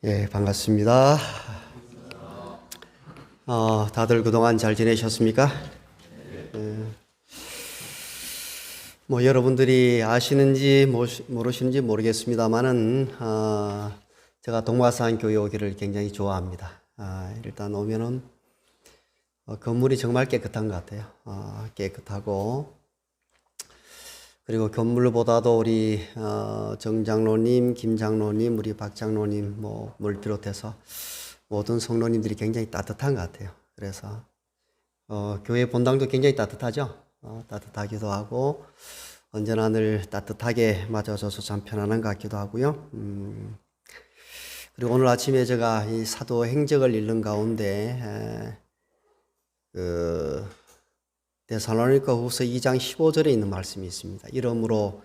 예, 반갑습니다. 다들 그동안 잘 지내셨습니까? 여러분들이 아시는지 모르시는지 모르겠습니다만은, 제가 동마산 교회 오기를 굉장히 좋아합니다. 일단 오면은, 건물이 정말 깨끗한 것 같아요. 깨끗하고, 그리고 건물보다도 우리 정 장로님, 김 장로님, 우리 박 장로님 뭘 비롯해서 모든 성도님들이 굉장히 따뜻한 것 같아요. 그래서 교회 본당도 굉장히 따뜻하죠. 따뜻하기도 하고 언제나 늘 따뜻하게 맞아줘서 참 편안한 것 같기도 하고요. 그리고 오늘 아침에 제가 이 사도 행적을 읽는 가운데 데살로니가 후서 2장 15절에 있는 말씀이 있습니다. 이러므로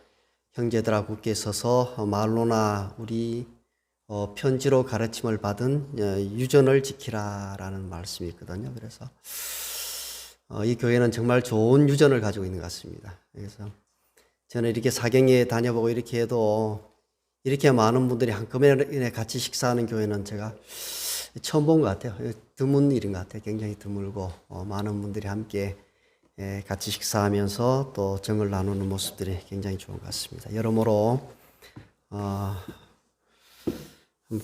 형제들아 굳게 서서 말로나 우리 편지로 가르침을 받은 유전을 지키라라는 말씀이 있거든요. 그래서 이 교회는 정말 좋은 유전을 가지고 있는 것 같습니다. 그래서 저는 이렇게 사경에 다녀보고 이렇게 해도 이렇게 많은 분들이 한꺼번에 같이 식사하는 교회는 제가 처음 본 것 같아요. 드문 일인 것 같아요. 굉장히 드물고 많은 분들이 함께 같이 식사하면서 또 정을 나누는 모습들이 굉장히 좋은 것 같습니다. 여러모로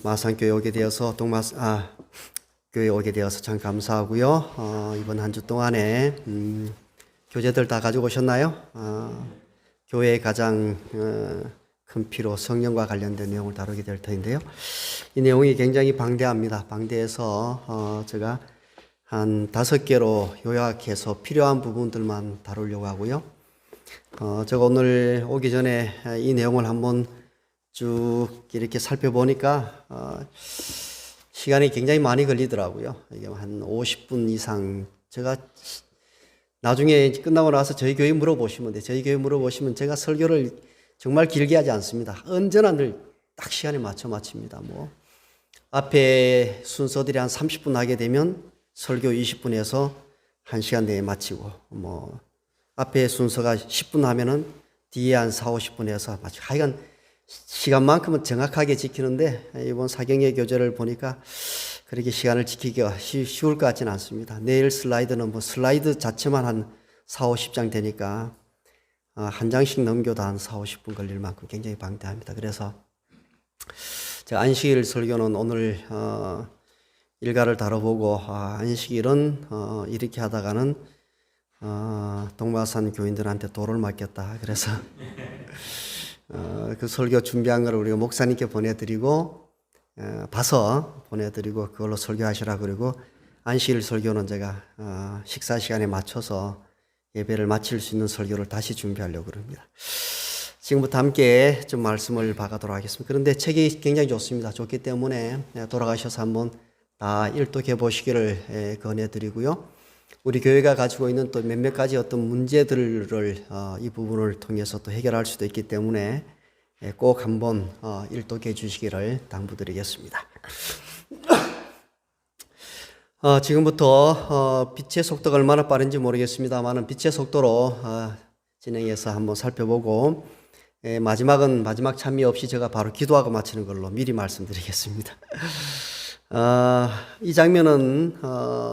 마산교회 오게 되어서 교회 오게 되어서 참 감사하고요. 이번 한 주 동안에 교재들 다 가지고 오셨나요? 교회의 가장 큰 피로 성령과 관련된 내용을 다루게 될 터인데요. 이 내용이 굉장히 방대합니다. 방대해서 제가 한 5개로 요약해서 필요한 부분들만 다루려고 하고요. 제가 오늘 오기 전에 이 내용을 한번 쭉 이렇게 살펴보니까 시간이 굉장히 많이 걸리더라고요. 이게 한 50분 이상. 제가 나중에 끝나고 나서 저희 교회 물어보시면 돼요. 저희 교회 물어보시면 제가 설교를 정말 길게 하지 않습니다. 언제나 늘 딱 시간에 맞춰 마칩니다. 앞에 순서들이 한 30분 하게 되면 설교 20분에서 1시간 내에 마치고, 앞에 순서가 10분 하면은 뒤에 한 4, 50분에서 마치고, 하여간 시간만큼은 정확하게 지키는데, 이번 사경의 교재를 보니까 그렇게 시간을 지키기가 쉬울 것 같지는 않습니다. 내일 슬라이드는 슬라이드 자체만 한 4, 50장 되니까, 한 장씩 넘겨도 한 4, 50분 걸릴 만큼 굉장히 방대합니다. 그래서 제가 안식일 설교는 오늘, 일가를 다뤄보고 안식일은 이렇게 하다가는 동마산 교인들한테 도를 맡겼다. 그래서 그 설교 준비한 걸 우리가 목사님께 보내드리고 봐서 보내드리고 그걸로 설교하시라. 그리고 안식일 설교는 제가 식사 시간에 맞춰서 예배를 마칠 수 있는 설교를 다시 준비하려고 합니다. 지금부터 함께 좀 말씀을 봐가도록 하겠습니다. 그런데 책이 굉장히 좋습니다. 좋기 때문에 돌아가셔서 한번 다 일독해 보시기를 권해드리고요. 우리 교회가 가지고 있는 또 몇몇 가지 어떤 문제들을 이 부분을 통해서 또 해결할 수도 있기 때문에 꼭 한번 일독해 주시기를 당부드리겠습니다. 지금부터 빛의 속도가 얼마나 빠른지 모르겠습니다만 빛의 속도로 진행해서 한번 살펴보고 마지막은 마지막 찬미 없이 제가 바로 기도하고 마치는 걸로 미리 말씀드리겠습니다. 이 장면은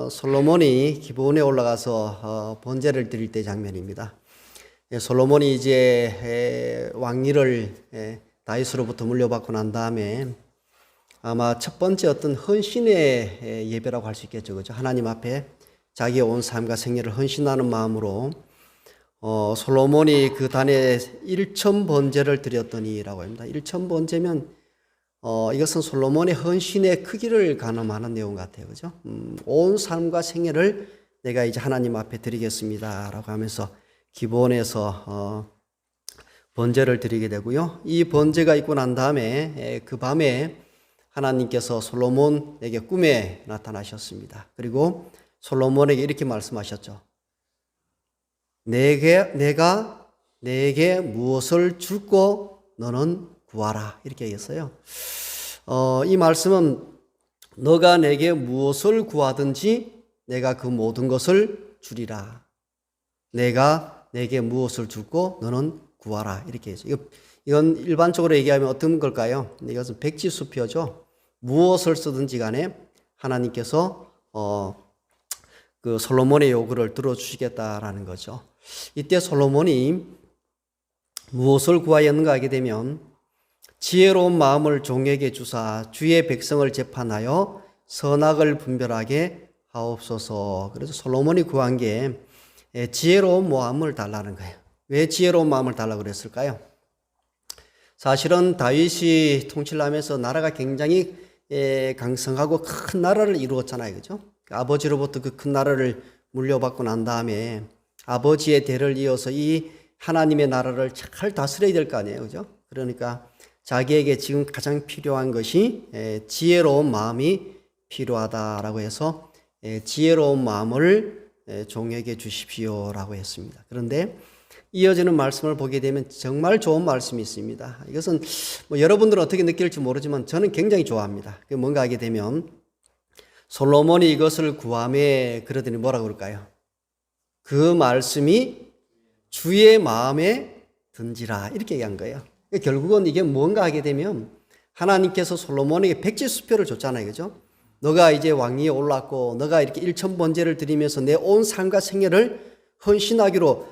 솔로몬이 기브온에 올라가서 번제를 드릴 때 장면입니다. 솔로몬이 이제 왕위를 다윗으로부터 물려받고 난 다음에 아마 첫 번째 어떤 헌신의 예배라고 할 수 있겠죠. 그죠? 하나님 앞에 자기의 온 삶과 생애를 헌신하는 마음으로 솔로몬이 그 단에 1천 번제를 드렸더니라고 합니다. 1천 번제면 이것은 솔로몬의 헌신의 크기를 가늠하는 내용 같아요. 그죠? 온 삶과 생애를 내가 이제 하나님 앞에 드리겠습니다. 라고 하면서 기본에서 번제를 드리게 되고요. 이 번제가 있고 난 다음에 그 밤에 하나님께서 솔로몬에게 꿈에 나타나셨습니다. 그리고 솔로몬에게 이렇게 말씀하셨죠. 내가 내게 무엇을 줄고 너는 구하라. 이렇게 얘기했어요. 이 말씀은 너가 내게 무엇을 구하든지 내가 그 모든 것을 주리라. 내가 내게 무엇을 줄고 너는 구하라. 이렇게 해서 이건 일반적으로 얘기하면 어떤 걸까요? 이것은 백지수표죠. 무엇을 쓰든지 간에 하나님께서 그 솔로몬의 요구를 들어주시겠다라는 거죠. 이때 솔로몬이 무엇을 구하였는가 하게 되면 지혜로운 마음을 종에게 주사 주의 백성을 재판하여 선악을 분별하게 하옵소서. 그래서 솔로몬이 구한 게 지혜로운 마음을 달라는 거예요. 왜 지혜로운 마음을 달라고 그랬을까요? 사실은 다윗이 통치하면서 나라가 굉장히 강성하고 큰 나라를 이루었잖아요. 그죠? 아버지로부터 그 큰 나라를 물려받고 난 다음에 아버지의 대를 이어서 이 하나님의 나라를 잘 다스려야 될 거 아니에요. 그죠? 그러니까 자기에게 지금 가장 필요한 것이 지혜로운 마음이 필요하다라고 해서 지혜로운 마음을 종에게 주십시오라고 했습니다. 그런데 이어지는 말씀을 보게 되면 정말 좋은 말씀이 있습니다. 이것은 뭐 여러분들은 어떻게 느낄지 모르지만 저는 굉장히 좋아합니다. 그게 뭔가 하게 되면 솔로몬이 이것을 구하며 그러더니 뭐라고 그럴까요? 그 말씀이 주의 마음에 든지라 이렇게 얘기한 거예요. 결국은 이게 뭔가 하게 되면 하나님께서 솔로몬에게 백지수표를 줬잖아요. 그죠? 너가 이제 왕위에 올랐고 너가 이렇게 일천번제를 드리면서 내 온 삶과 생애를 헌신하기로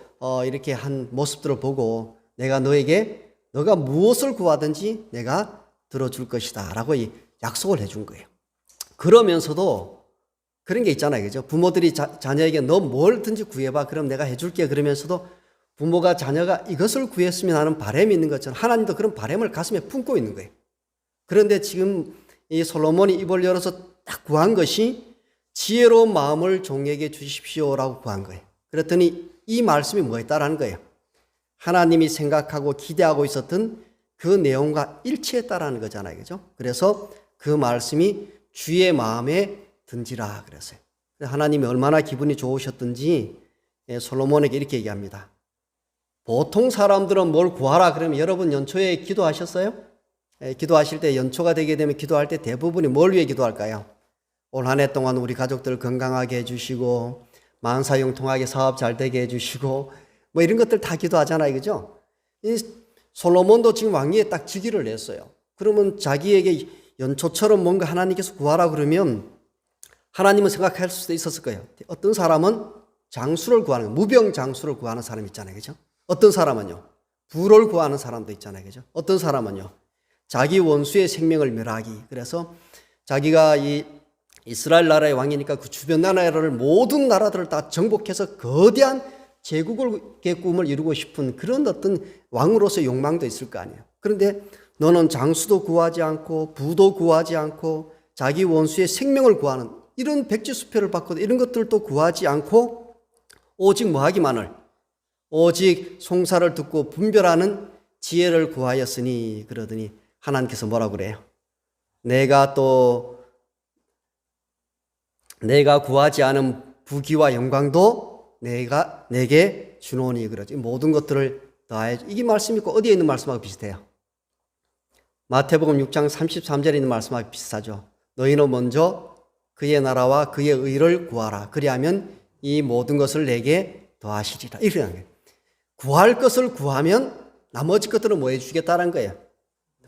이렇게 한 모습들을 보고 내가 너에게 너가 무엇을 구하든지 내가 들어줄 것이다 라고 약속을 해준 거예요. 그러면서도 그런 게 있잖아요. 그죠? 부모들이 자녀에게 너 뭘든지 구해봐. 그럼 내가 해줄게. 그러면서도 부모가 자녀가 이것을 구했으면 하는 바람이 있는 것처럼 하나님도 그런 바람을 가슴에 품고 있는 거예요. 그런데 지금 이 솔로몬이 입을 열어서 딱 구한 것이 지혜로운 마음을 종에게 주십시오라고 구한 거예요. 그랬더니 이 말씀이 뭐였다라는 거예요. 하나님이 생각하고 기대하고 있었던 그 내용과 일치했다라는 거잖아요. 그죠? 그래서 그 말씀이 주의 마음에 든지라 그랬어요. 하나님이 얼마나 기분이 좋으셨던지 솔로몬에게 이렇게 얘기합니다. 보통 사람들은 뭘 구하라 그러면 여러분 연초에 기도하셨어요? 기도하실 때 연초가 되게 되면 기도할 때 대부분이 뭘 위해 기도할까요? 올 한 해 동안 우리 가족들 건강하게 해주시고 만사형통하게 사업 잘 되게 해주시고 뭐 이런 것들 다 기도하잖아요. 그죠? 이 솔로몬도 지금 왕위에 딱 직위를 냈어요. 그러면 자기에게 연초처럼 뭔가 하나님께서 구하라 그러면 하나님은 생각할 수도 있었을 거예요. 어떤 사람은 장수를 구하는 거예요. 무병 장수를 구하는 사람 있잖아요. 그죠? 어떤 사람은요. 부를 구하는 사람도 있잖아요. 그죠? 어떤 사람은요. 자기 원수의 생명을 멸하기. 그래서 자기가 이 이스라엘 나라의 왕이니까 그 주변 나라를 모든 나라들을 다 정복해서 거대한 제국의 꿈을 이루고 싶은 그런 어떤 왕으로서의 욕망도 있을 거 아니에요. 그런데 너는 장수도 구하지 않고 부도 구하지 않고 자기 원수의 생명을 구하는 이런 백지수표를 받고 이런 것들도 구하지 않고 오직 뭐 하기만을 오직 송사를 듣고 분별하는 지혜를 구하였으니 그러더니 하나님께서 뭐라고 그래요? 내가 구하지 않은 부귀와 영광도 내게 주노니 그러지. 모든 것들을 다해. 이게 말씀이고 어디에 있는 말씀하고 비슷해요? 마태복음 6장 33절에 있는 말씀하고 비슷하죠. 너희는 먼저 그의 나라와 그의 의를 구하라. 그리하면 이 모든 것을 내게 더하시리라. 이렇게 하는 거예요. 구할 것을 구하면 나머지 것들은 뭐 해주겠다는 거예요.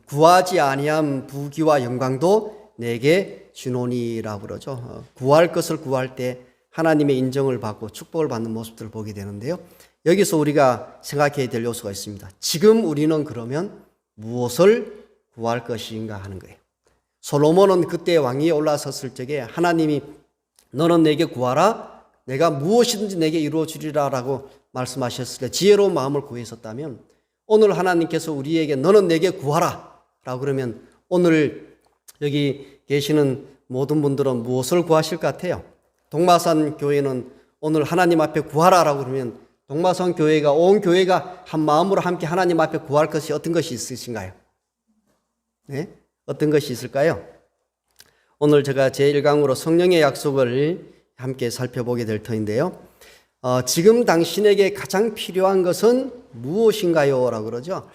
구하지 아니한 부귀와 영광도 내게 주노니라고 그러죠. 구할 것을 구할 때 하나님의 인정을 받고 축복을 받는 모습들을 보게 되는데요. 여기서 우리가 생각해야 될 요소가 있습니다. 지금 우리는 그러면 무엇을 구할 것인가 하는 거예요. 솔로몬은 그때 왕위에 올라섰을 적에 하나님이 너는 내게 구하라 내가 무엇이든지 내게 이루어 주리라 라고 말씀하셨을 때 지혜로운 마음을 구했었다면 오늘 하나님께서 우리에게 너는 내게 구하라 라고 그러면 오늘 여기 계시는 모든 분들은 무엇을 구하실 것 같아요? 동마산 교회는 오늘 하나님 앞에 구하라 라고 그러면 동마산 교회가 온 교회가 한 마음으로 함께 하나님 앞에 구할 것이 어떤 것이 있으신가요? 네? 어떤 것이 있을까요? 오늘 제가 제1강으로 성령의 약속을 함께 살펴보게 될 터인데요. 지금 당신에게 가장 필요한 것은 무엇인가요? 라고 그러죠.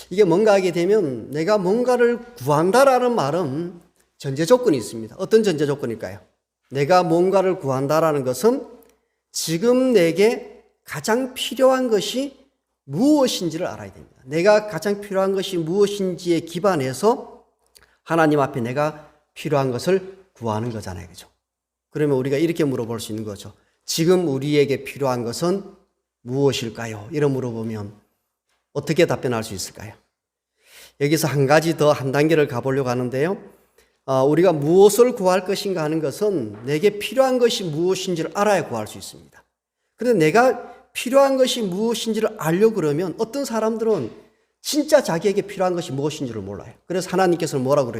이게 뭔가 하게 되면 내가 뭔가를 구한다라는 말은 전제 조건이 있습니다. 어떤 전제 조건일까요? 내가 뭔가를 구한다라는 것은 지금 내게 가장 필요한 것이 무엇인지를 알아야 됩니다. 내가 가장 필요한 것이 무엇인지에 기반해서 하나님 앞에 내가 필요한 것을 구하는 거잖아요. 그죠? 그러면 우리가 이렇게 물어볼 수 있는 거죠. 지금 우리에게 필요한 것은 무엇일까요? 이런 물어보면 어떻게 답변할 수 있을까요? 여기서 한 가지 더 한 단계를 가보려고 하는데요. 우리가 무엇을 구할 것인가 하는 것은 내게 필요한 것이 무엇인지를 알아야 구할 수 있습니다. 그런데 내가 필요한 것이 무엇인지를 알려고 그러면 어떤 사람들은 진짜 자기에게 필요한 것이 무엇인지를 몰라요. 그래서 하나님께서는 뭐라고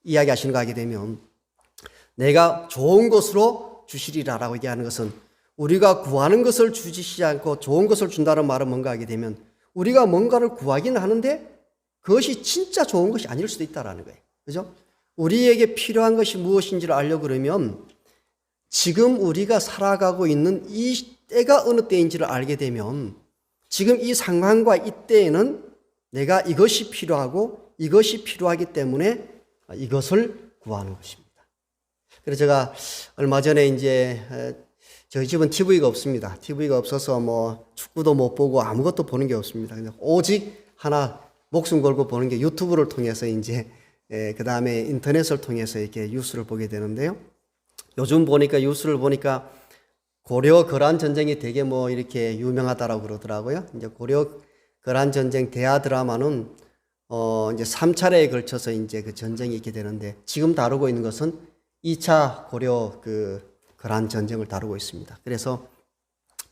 이야기하시는가 하게 되면 내가 좋은 것으로 주시리라라고 얘기하는 것은 우리가 구하는 것을 주시지 않고 좋은 것을 준다는 말은 뭔가 하게 되면 우리가 뭔가를 구하기는 하는데 그것이 진짜 좋은 것이 아닐 수도 있다라는 거예요. 그죠? 우리에게 필요한 것이 무엇인지를 알려고 그러면 지금 우리가 살아가고 있는 이 때가 어느 때인지를 알게 되면 지금 이 상황과 이 때에는 내가 이것이 필요하고 이것이 필요하기 때문에 이것을 구하는 것입니다. 그래서 제가 얼마 전에 이제 저희 집은 TV가 없습니다. TV가 없어서 뭐 축구도 못 보고 아무것도 보는 게 없습니다. 그냥 오직 하나 목숨 걸고 보는 게 유튜브를 통해서 이제 그 다음에 인터넷을 통해서 이렇게 뉴스를 보게 되는데요. 요즘 보니까 뉴스를 보니까 고려 거란 전쟁이 되게 뭐 이렇게 유명하다라고 그러더라고요. 이제 고려 거란 전쟁 대하 드라마는 이제 3차례에 걸쳐서 이제 그 전쟁이 있게 되는데 지금 다루고 있는 것은 2차 고려 거란 전쟁을 다루고 있습니다. 그래서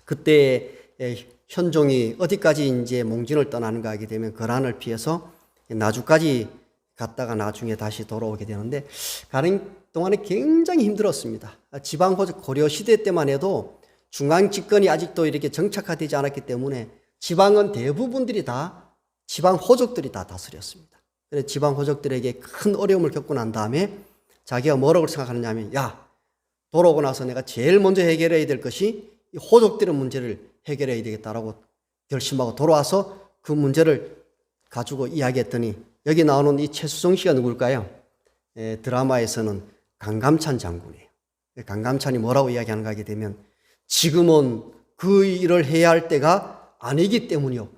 그때 현종이 어디까지 이제 몽진을 떠나는가 하게 되면 거란을 피해서 나주까지 갔다가 나중에 다시 돌아오게 되는데 가는 동안에 굉장히 힘들었습니다. 지방 호족 고려 시대 때만 해도 중앙 집권이 아직도 이렇게 정착화되지 않았기 때문에 지방은 대부분들이 다 지방 호족들이 다 다스렸습니다. 그래서 지방 호족들에게 큰 어려움을 겪고 난 다음에 자기가 뭐라고 생각하느냐면 야 돌아오고 나서 내가 제일 먼저 해결해야 될 것이 이 호족들의 문제를 해결해야 되겠다라고 결심하고 돌아와서 그 문제를 가지고 이야기했더니 여기 나오는 이 최수종 씨가 누굴까요? 드라마에서는 강감찬 장군이에요. 강감찬이 뭐라고 이야기하는가 하게 되면 지금은 그 일을 해야 할 때가 아니기 때문이요.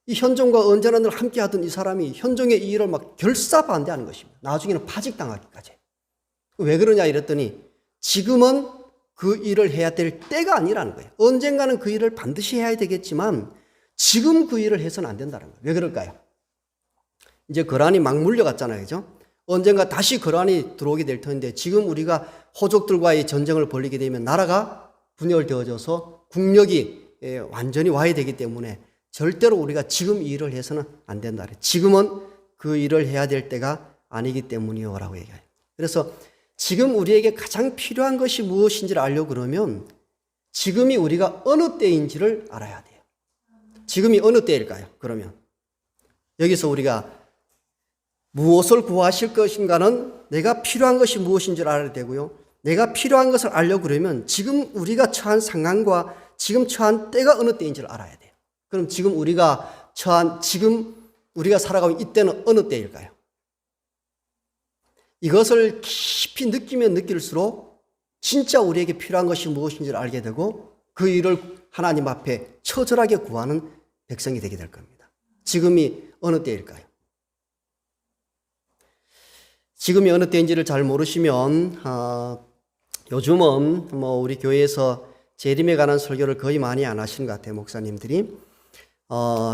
이 현종과 언제나 늘 함께 하던 이 사람이 현종의 이 일을 막 결사반대하는 것입니다. 나중에는 파직당하기까지. 왜 그러냐 이랬더니 지금은 그 일을 해야 될 때가 아니라는 거예요. 언젠가는 그 일을 반드시 해야 되겠지만 지금 그 일을 해서는 안 된다는 거예요. 왜 그럴까요? 이제 거란이 막 물려갔잖아요. 그죠? 언젠가 다시 거란이 들어오게 될 텐데 지금 우리가 호족들과의 전쟁을 벌이게 되면 나라가 분열되어져서 국력이 완전히 와야 되기 때문에 절대로 우리가 지금 이 일을 해서는 안 된다. 지금은 그 일을 해야 될 때가 아니기 때문이요 라고 얘기해요. 그래서 지금 우리에게 가장 필요한 것이 무엇인지를 알려고 그러면 지금이 우리가 어느 때인지를 알아야 돼요. 지금이 어느 때일까요? 그러면 여기서 우리가 무엇을 구하실 것인가는 내가 필요한 것이 무엇인지를 알아야 되고요. 내가 필요한 것을 알려고 그러면 지금 우리가 처한 상황과 지금 처한 때가 어느 때인지를 알아야 돼요. 그럼 지금 우리가 살아가고 있는 이때는 어느 때일까요? 이것을 깊이 느끼면 느낄수록 진짜 우리에게 필요한 것이 무엇인지를 알게 되고 그 일을 하나님 앞에 처절하게 구하는 백성이 되게 될 겁니다. 지금이 어느 때일까요? 지금이 어느 때인지를 잘 모르시면 요즘은 뭐 우리 교회에서 재림에 관한 설교를 거의 많이 안 하시는 것 같아요. 목사님들이.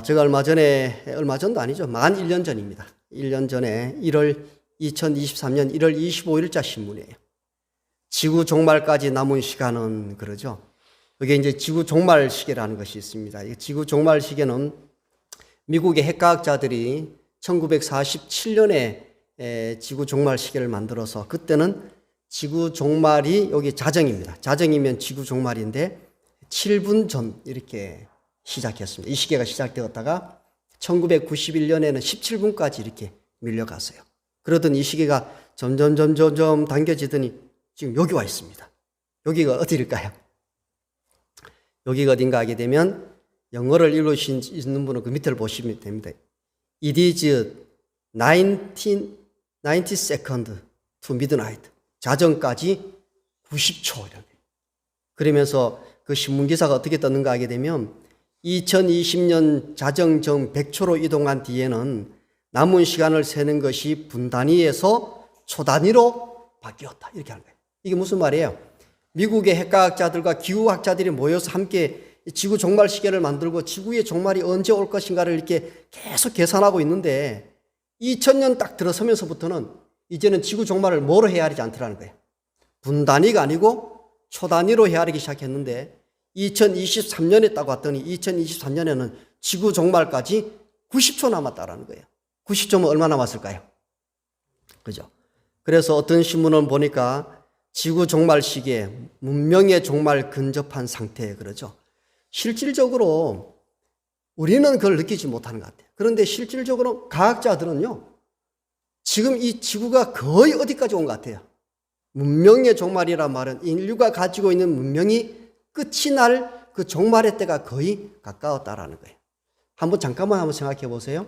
제가 얼마 전도 아니죠. 만 1년 전입니다. 1년 전에 2023년 1월 25일자 신문이에요. 지구 종말까지 남은 시간은 그러죠. 그게 이제 지구 종말 시계라는 것이 있습니다. 이 지구 종말 시계는 미국의 핵과학자들이 1947년에 지구 종말 시계를 만들어서 그때는 지구 종말이 여기 자정입니다. 자정이면 지구 종말인데 7분 전 이렇게 시작했습니다. 이 시계가 시작되었다가 1991년에는 17분까지 이렇게 밀려갔어요. 그러던 이 시계가 점점 당겨지더니 지금 여기 와 있습니다. 여기가 어디일까요? 여기가 어딘가 하게 되면 영어를 읽으시는 분은 그 밑을 보시면 됩니다. It is 90 seconds to midnight. 자정까지 90초. 그러면서 그 신문기사가 어떻게 떴는가 하게 되면 2020년 자정 전 100초로 이동한 뒤에는 남은 시간을 세는 것이 분 단위에서 초 단위로 바뀌었다. 이렇게 하는 거예요. 이게 무슨 말이에요? 미국의 핵과학자들과 기후학자들이 모여서 함께 지구 종말 시계를 만들고 지구의 종말이 언제 올 것인가를 이렇게 계속 계산하고 있는데 2000년 딱 들어서면서부터는 이제는 지구 종말을 뭐로 헤아리지 않더라는 거예요. 분 단위가 아니고 초 단위로 헤아리기 시작했는데 2023년에 딱 왔더니 2023년에는 지구 종말까지 90초 남았다라는 거예요. 90초면 얼마 남았을까요? 그죠? 그래서 어떤 신문을 보니까 지구 종말 시기에 문명의 종말 근접한 상태에 그러죠. 실질적으로 우리는 그걸 느끼지 못하는 것 같아요. 그런데 실질적으로 과학자들은요, 지금 이 지구가 거의 어디까지 온 것 같아요. 문명의 종말이란 말은 인류가 가지고 있는 문명이 끝이 날 그 종말의 때가 거의 가까웠다라는 거예요. 잠깐만 한번 생각해 보세요.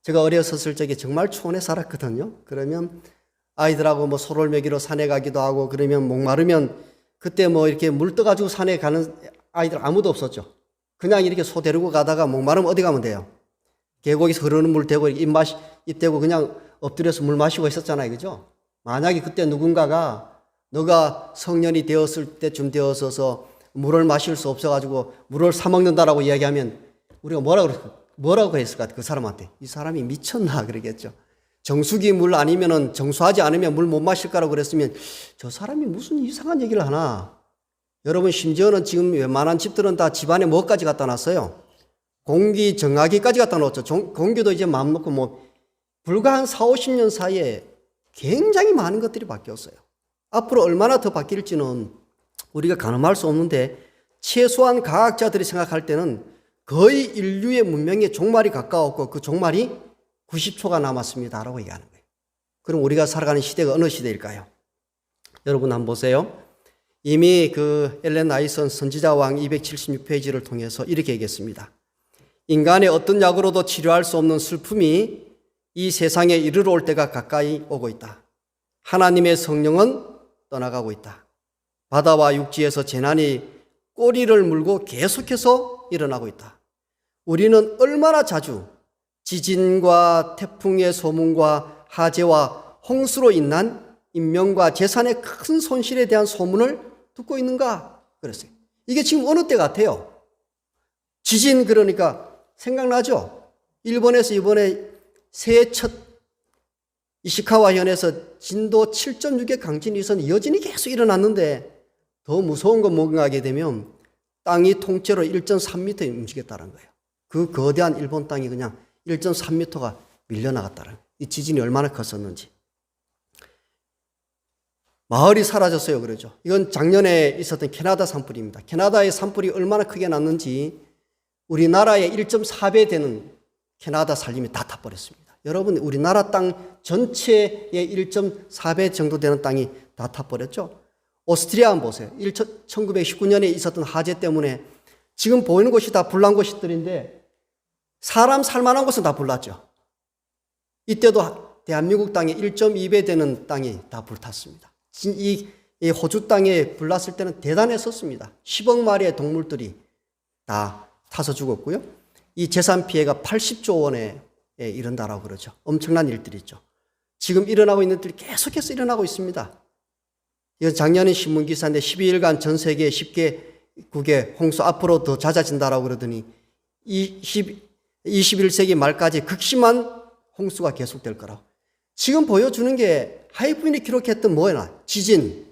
제가 어렸었을 적에 정말 초원에 살았거든요. 그러면 아이들하고 뭐 소를 먹이러 산에 가기도 하고 그러면 목마르면 그때 뭐 이렇게 물 떠가지고 산에 가는 아이들 아무도 없었죠. 그냥 이렇게 소 데리고 가다가 목마르면 어디 가면 돼요? 계곡에서 흐르는 물 대고 입 대고 그냥 엎드려서 물 마시고 있었잖아요. 그죠? 만약에 그때 누군가가 너가 성년이 되었을 때쯤 되어서 물을 마실 수 없어가지고 물을 사먹는다라고 이야기하면 우리가 뭐라고 했을까? 그 사람한테. 이 사람이 미쳤나? 그러겠죠. 정수기 물 아니면은 정수하지 않으면 물 못 마실 거라고 그랬으면 저 사람이 무슨 이상한 얘기를 하나? 여러분, 심지어는 지금 웬만한 집들은 다 집안에 뭐까지 갖다 놨어요? 공기 정화기까지 갖다 놓았죠. 공기도 이제 마음 놓고 뭐 불과 한 4, 50년 사이에 굉장히 많은 것들이 바뀌었어요. 앞으로 얼마나 더 바뀔지는 우리가 가늠할 수 없는데 최소한 과학자들이 생각할 때는 거의 인류의 문명의 종말이 가까웠고 그 종말이 90초가 남았습니다라고 얘기하는 거예요. 그럼 우리가 살아가는 시대가 어느 시대일까요? 여러분 한번 보세요. 이미 그 엘렌 아이슨 선지자왕 276페이지를 통해서 이렇게 얘기했습니다. 인간의 어떤 약으로도 치료할 수 없는 슬픔이 이 세상에 이르러 올 때가 가까이 오고 있다. 하나님의 성령은 떠나가고 있다. 바다와 육지에서 재난이 꼬리를 물고 계속해서 일어나고 있다. 우리는 얼마나 자주 지진과 태풍의 소문과 화재와 홍수로 인한 인명과 재산의 큰 손실에 대한 소문을 듣고 있는가? 그랬어요. 이게 지금 어느 때 같아요? 지진 그러니까 생각나죠? 일본에서 이번에 새해 첫 이시카와 현에서 진도 7.6의 강진이 여전히 계속 일어났는데 더 무서운 건 뭔가 하게 되면 땅이 통째로 1.3m 움직였다는 거예요. 그 거대한 일본 땅이 그냥 1.3m가 밀려나갔다는 거예요. 이 지진이 얼마나 컸었는지. 마을이 사라졌어요. 그러죠. 이건 작년에 있었던 캐나다 산불입니다. 캐나다의 산불이 얼마나 크게 났는지 우리나라의 1.4배 되는 캐나다 산림이 다 타버렸습니다. 여러분, 우리나라 땅 전체의 1.4배 정도 되는 땅이 다 타버렸죠. 오스트리아 한번 보세요. 1919년에 있었던 화재 때문에 지금 보이는 곳이 다 불난 곳들인데 사람 살만한 곳은 다 불났죠. 이때도 대한민국 땅에 1.2배 되는 땅이 다 불탔습니다. 이 호주 땅에 불났을 때는 대단했었습니다. 10억 마리의 동물들이 다 타서 죽었고요. 이 재산 피해가 80조 원에 이른다라고 그러죠. 엄청난 일들이죠. 지금 일어나고 있는 일들이 계속해서 일어나고 있습니다. 이건 작년에 신문기사인데 12일간 전 세계 10개국의 홍수 앞으로 더 잦아진다라고 그러더니 21세기 말까지 극심한 홍수가 계속될 거라고. 지금 보여주는 게 하이픈이 기록했던 뭐야? 지진,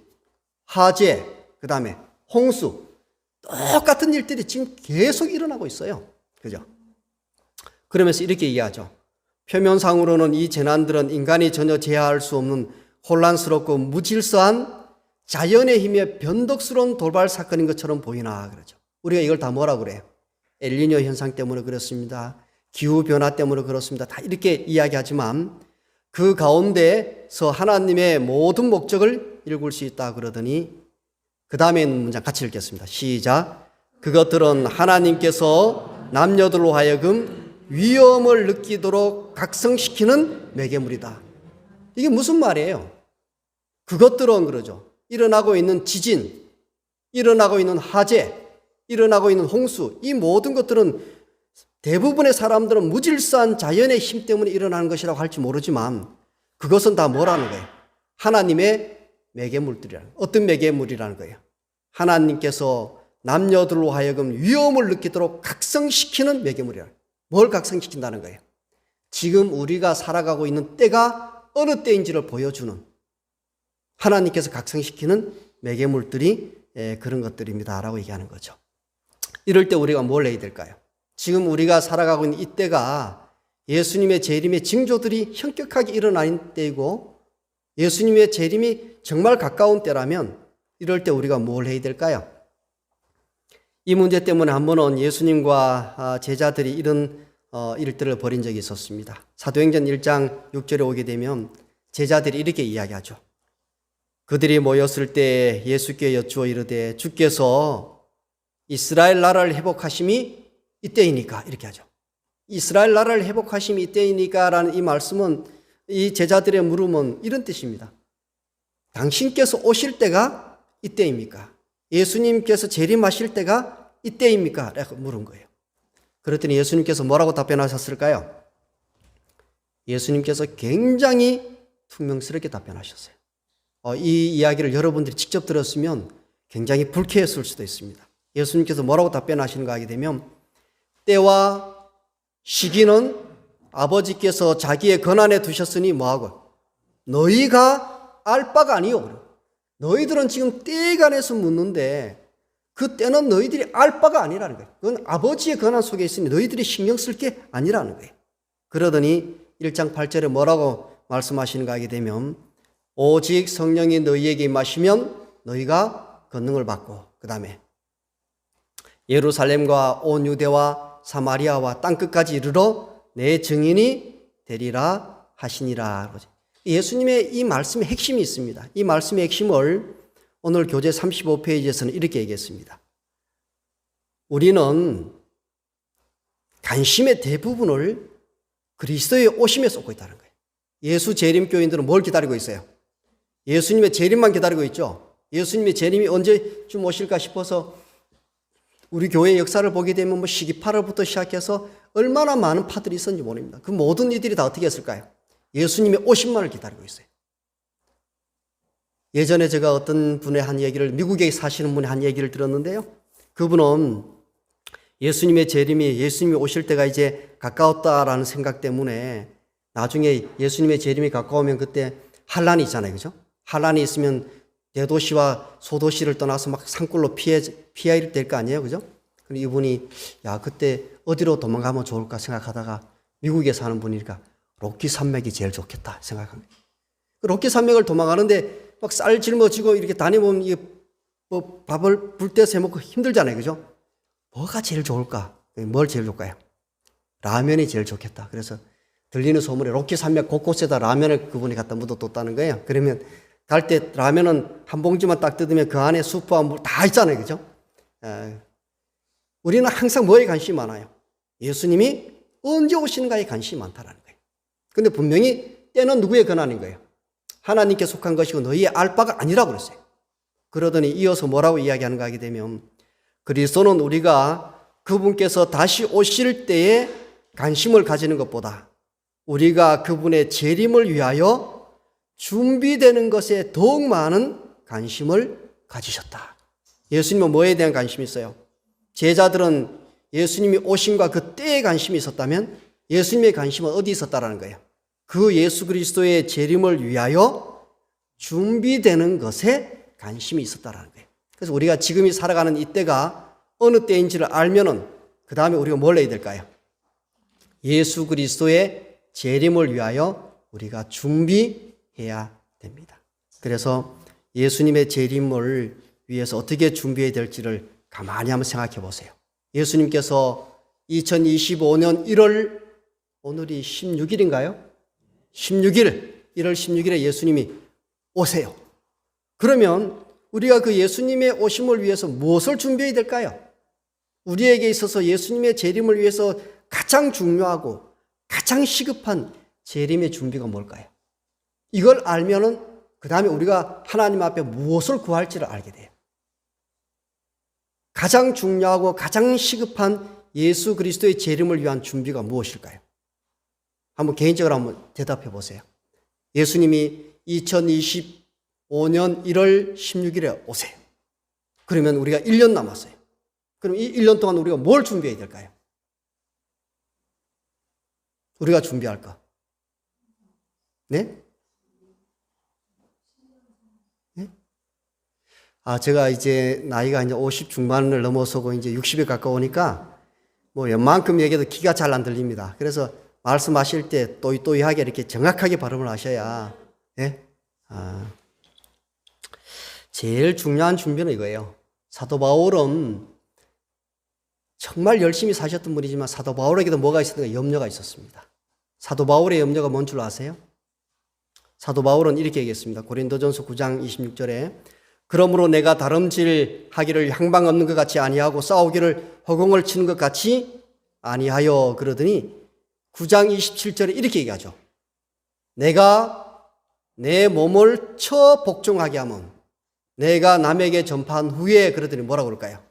화재, 그 다음에 홍수. 똑같은 일들이 지금 계속 일어나고 있어요. 그죠? 그러면서 이렇게 이해하죠. 표면상으로는 이 재난들은 인간이 전혀 제어할 수 없는 혼란스럽고 무질서한 자연의 힘에 변덕스러운 돌발 사건인 것처럼 보이나 그러죠. 우리가 이걸 다 뭐라고 그래요? 엘니뇨 현상 때문에 그렇습니다. 기후변화 때문에 그렇습니다. 다 이렇게 이야기하지만 그 가운데서 하나님의 모든 목적을 읽을 수 있다 그러더니 그 다음에 있는 문장 같이 읽겠습니다. 시작. 그것들은 하나님께서 남녀들로 하여금 위험을 느끼도록 각성시키는 매개물이다. 이게 무슨 말이에요? 그것들은 그러죠. 일어나고 있는 지진, 일어나고 있는 화재, 일어나고 있는 홍수, 이 모든 것들은 대부분의 사람들은 무질서한 자연의 힘 때문에 일어나는 것이라고 할지 모르지만 그것은 다 뭐라는 거예요? 하나님의 매개물들이라는 거예요. 어떤 매개물이라는 거예요? 하나님께서 남녀들로 하여금 위험을 느끼도록 각성시키는 매개물이라는 거예요. 뭘 각성시킨다는 거예요? 지금 우리가 살아가고 있는 때가 어느 때인지를 보여주는, 하나님께서 각성시키는 매개물들이 그런 것들입니다 라고 얘기하는 거죠. 이럴 때 우리가 뭘 해야 될까요? 지금 우리가 살아가고 있는 이 때가 예수님의 재림의 징조들이 현격하게 일어나는 때이고 예수님의 재림이 정말 가까운 때라면 이럴 때 우리가 뭘 해야 될까요? 이 문제 때문에 한 번은 예수님과 제자들이 이런 일들을 벌인 적이 있었습니다. 사도행전 1장 6절에 오게 되면 제자들이 이렇게 이야기하죠. 그들이 모였을 때 예수께 여쭈어 이르되 주께서 이스라엘 나라를 회복하심이 이때이니까, 이렇게 하죠. 이스라엘 나라를 회복하심이 이때이니까 라는 이 말씀은 이 제자들의 물음은 이런 뜻입니다. 당신께서 오실 때가 이때입니까? 예수님께서 재림하실 때가 이때입니까? 라고 물은 거예요. 그랬더니 예수님께서 뭐라고 답변하셨을까요? 예수님께서 굉장히 퉁명스럽게 답변하셨어요. 이 이야기를 여러분들이 직접 들었으면 굉장히 불쾌했을 수도 있습니다. 예수님께서 뭐라고 답변하시는가 하게 되면 때와 시기는 아버지께서 자기의 권한에 두셨으니 뭐하고 너희가 알 바가 아니오. 너희들은 지금 때에 관해서 묻는데 그 때는 너희들이 알 바가 아니라는 거예요. 그건 아버지의 권한 속에 있으니 너희들이 신경 쓸 게 아니라는 거예요. 그러더니 1장 8절에 뭐라고 말씀하시는가 하게 되면 오직 성령이 너희에게 임하시면 너희가 권능을 받고 그 다음에 예루살렘과 온 유대와 사마리아와 땅끝까지 이르러 내 증인이 되리라 하시니라. 예수님의 이 말씀의 핵심이 있습니다. 이 말씀의 핵심을 오늘 교재 35페이지에서는 이렇게 얘기했습니다. 우리는 관심의 대부분을 그리스도의 오심에 쏟고 있다는 거예요. 예수 재림교인들은 뭘 기다리고 있어요? 예수님의 재림만 기다리고 있죠. 예수님의 재림이 언제쯤 오실까 싶어서 우리 교회 역사를 보게 되면 뭐 시기파를부터 시작해서 얼마나 많은 파들이 있었는지 모릅니다. 그 모든 이들이 다 어떻게 했을까요? 예수님의 오심만을 기다리고 있어요. 예전에 제가 어떤 분의 한 얘기를, 미국에 사시는 분의 한 얘기를 들었는데요. 그분은 예수님의 재림이, 예수님이 오실 때가 이제 가까웠다라는 생각 때문에 나중에 예수님의 재림이 가까우면 그때 환란이 있잖아요. 그죠? 환란이 있으면 대도시와 소도시를 떠나서 막 산골로 피해야 될 거 아니에요. 그죠? 그리고 이분이 야, 그때 어디로 도망가면 좋을까 생각하다가 미국에 사는 분이니까 로키 산맥이 제일 좋겠다 생각합니다. 로키 산맥을 도망가는데 막 쌀 짊어지고 이렇게 다니면 이게 뭐 밥을 불때서 해먹고 힘들잖아요. 그죠? 뭐가 제일 좋을까? 뭘 제일 좋을까요? 라면이 제일 좋겠다. 그래서 들리는 소문에 로키 산맥 곳곳에다 라면을 그분이 갖다 묻어뒀다는 거예요. 그러면 갈 때 라면은 한 봉지만 딱 뜯으면 그 안에 수프와 물 다 있잖아요. 그죠? 우리는 항상 뭐에 관심이 많아요? 예수님이 언제 오시는가에 관심이 많다라는 거예요. 근데 분명히 때는 누구의 권한인 거예요? 하나님께 속한 것이고 너희의 알 바가 아니라고 그랬어요. 그러더니 이어서 뭐라고 이야기하는가 하게 되면 그리스도는 우리가 그분께서 다시 오실 때에 관심을 가지는 것보다 우리가 그분의 재림을 위하여 준비되는 것에 더욱 많은 관심을 가지셨다. 예수님은 뭐에 대한 관심이 있어요? 제자들은 예수님이 오심과 그 때에 관심이 있었다면 예수님의 관심은 어디 있었다라는 거예요? 그 예수 그리스도의 재림을 위하여 준비되는 것에 관심이 있었다라는 거예요. 그래서 우리가 지금이 살아가는 이때가 어느 때인지를 알면은 그 다음에 우리가 뭘 해야 될까요? 예수 그리스도의 재림을 위하여 우리가 준비해야 됩니다. 그래서 예수님의 재림을 위해서 어떻게 준비해야 될지를 가만히 한번 생각해 보세요. 예수님께서 2025년 1월, 오늘이 16일인가요? 1월 16일에 예수님이 오세요. 그러면 우리가 그 예수님의 오심을 위해서 무엇을 준비해야 될까요? 우리에게 있어서 예수님의 재림을 위해서 가장 중요하고 가장 시급한 재림의 준비가 뭘까요? 이걸 알면은 그 다음에 우리가 하나님 앞에 무엇을 구할지를 알게 돼요. 가장 중요하고 가장 시급한 예수 그리스도의 재림을 위한 준비가 무엇일까요? 한번 개인적으로 한번 대답해 보세요. 예수님이 5년 1월 16일에 오세요. 그러면 우리가 1년 남았어요. 그럼 이 1년 동안 우리가 뭘 준비해야 될까요? 우리가 준비할 거. 네? 네? 제가 이제 나이가 이제 50 중반을 넘어서고 이제 60에 가까우니까 뭐 웬만큼 얘기해도 귀가 잘 안 들립니다. 그래서 말씀하실 때 또이또이하게 이렇게 정확하게 발음을 하셔야, 예? 제일 중요한 준비는 이거예요. 사도 바울은 정말 열심히 사셨던 분이지만 사도 바울에게도 뭐가 있었는가? 염려가 있었습니다. 사도 바울의 염려가 뭔 줄 아세요? 사도 바울은 이렇게 얘기했습니다. 고린도전서 9장 26절에 그러므로 내가 다름질하기를 향방 없는 것 같이 아니하고 싸우기를 허공을 치는 것 같이 아니하여 그러더니 9장 27절에 이렇게 얘기하죠. 내가 내 몸을 처 복종하게 하면 내가 남에게 전파한 후에 그러더니 뭐라고 그럴까요?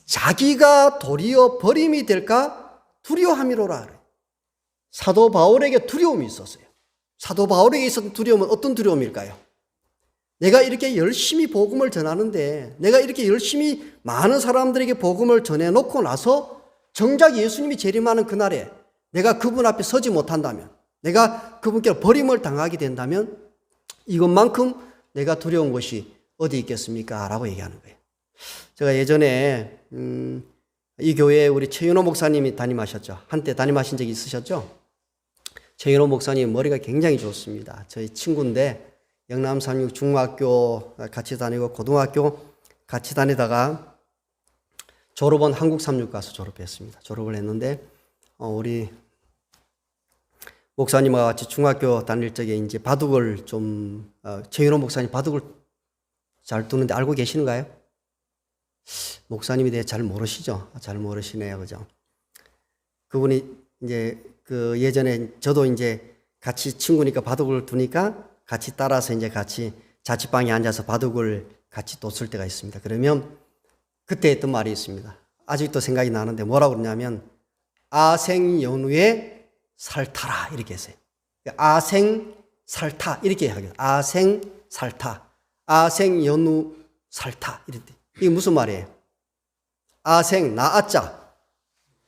자기가 도리어 버림이 될까 두려워함이로라. 사도 바울에게 두려움이 있었어요. 사도 바울에게 있었던 두려움은 어떤 두려움일까요? 내가 이렇게 열심히 복음을 전하는데 내가 이렇게 열심히 많은 사람들에게 복음을 전해놓고 나서 정작 예수님이 재림하는 그날에 내가 그분 앞에 서지 못한다면 내가 그분께 버림을 당하게 된다면 이것만큼 내가 두려운 것이 어디 있겠습니까? 라고 얘기하는 거예요. 제가 예전에 이 교회에 우리 최윤호 목사님이 담임하셨죠. 한때 담임하신 적이 있으셨죠? 최윤호 목사님 머리가 굉장히 좋습니다. 저희 친구인데 영남 36 중학교 같이 다니고 고등학교 같이 다니다가 졸업은 한국 36 가서 졸업했습니다. 졸업을 했는데 우리 목사님과 같이 중학교 다닐 적에 이제 바둑을 좀 최윤호 목사님 바둑을 잘 두는데 알고 계시는가요? 목사님에 대해 잘 모르시죠? 잘 모르시네요, 그죠? 그분이 이제 그 예전에 저도 이제 같이 친구니까 바둑을 두니까 같이 따라서 이제 같이 자취방에 앉아서 바둑을 같이 뒀을 때가 있습니다. 그러면 그때 했던 말이 있습니다. 아직도 생각이 나는데 뭐라고 그러냐면 아생연후에 살타라 이렇게 했어요. 아생살타 이렇게 하거든요. 아생살타, 아생연후 살타 이랬대. 이게 무슨 말이에요? 아생 나아자,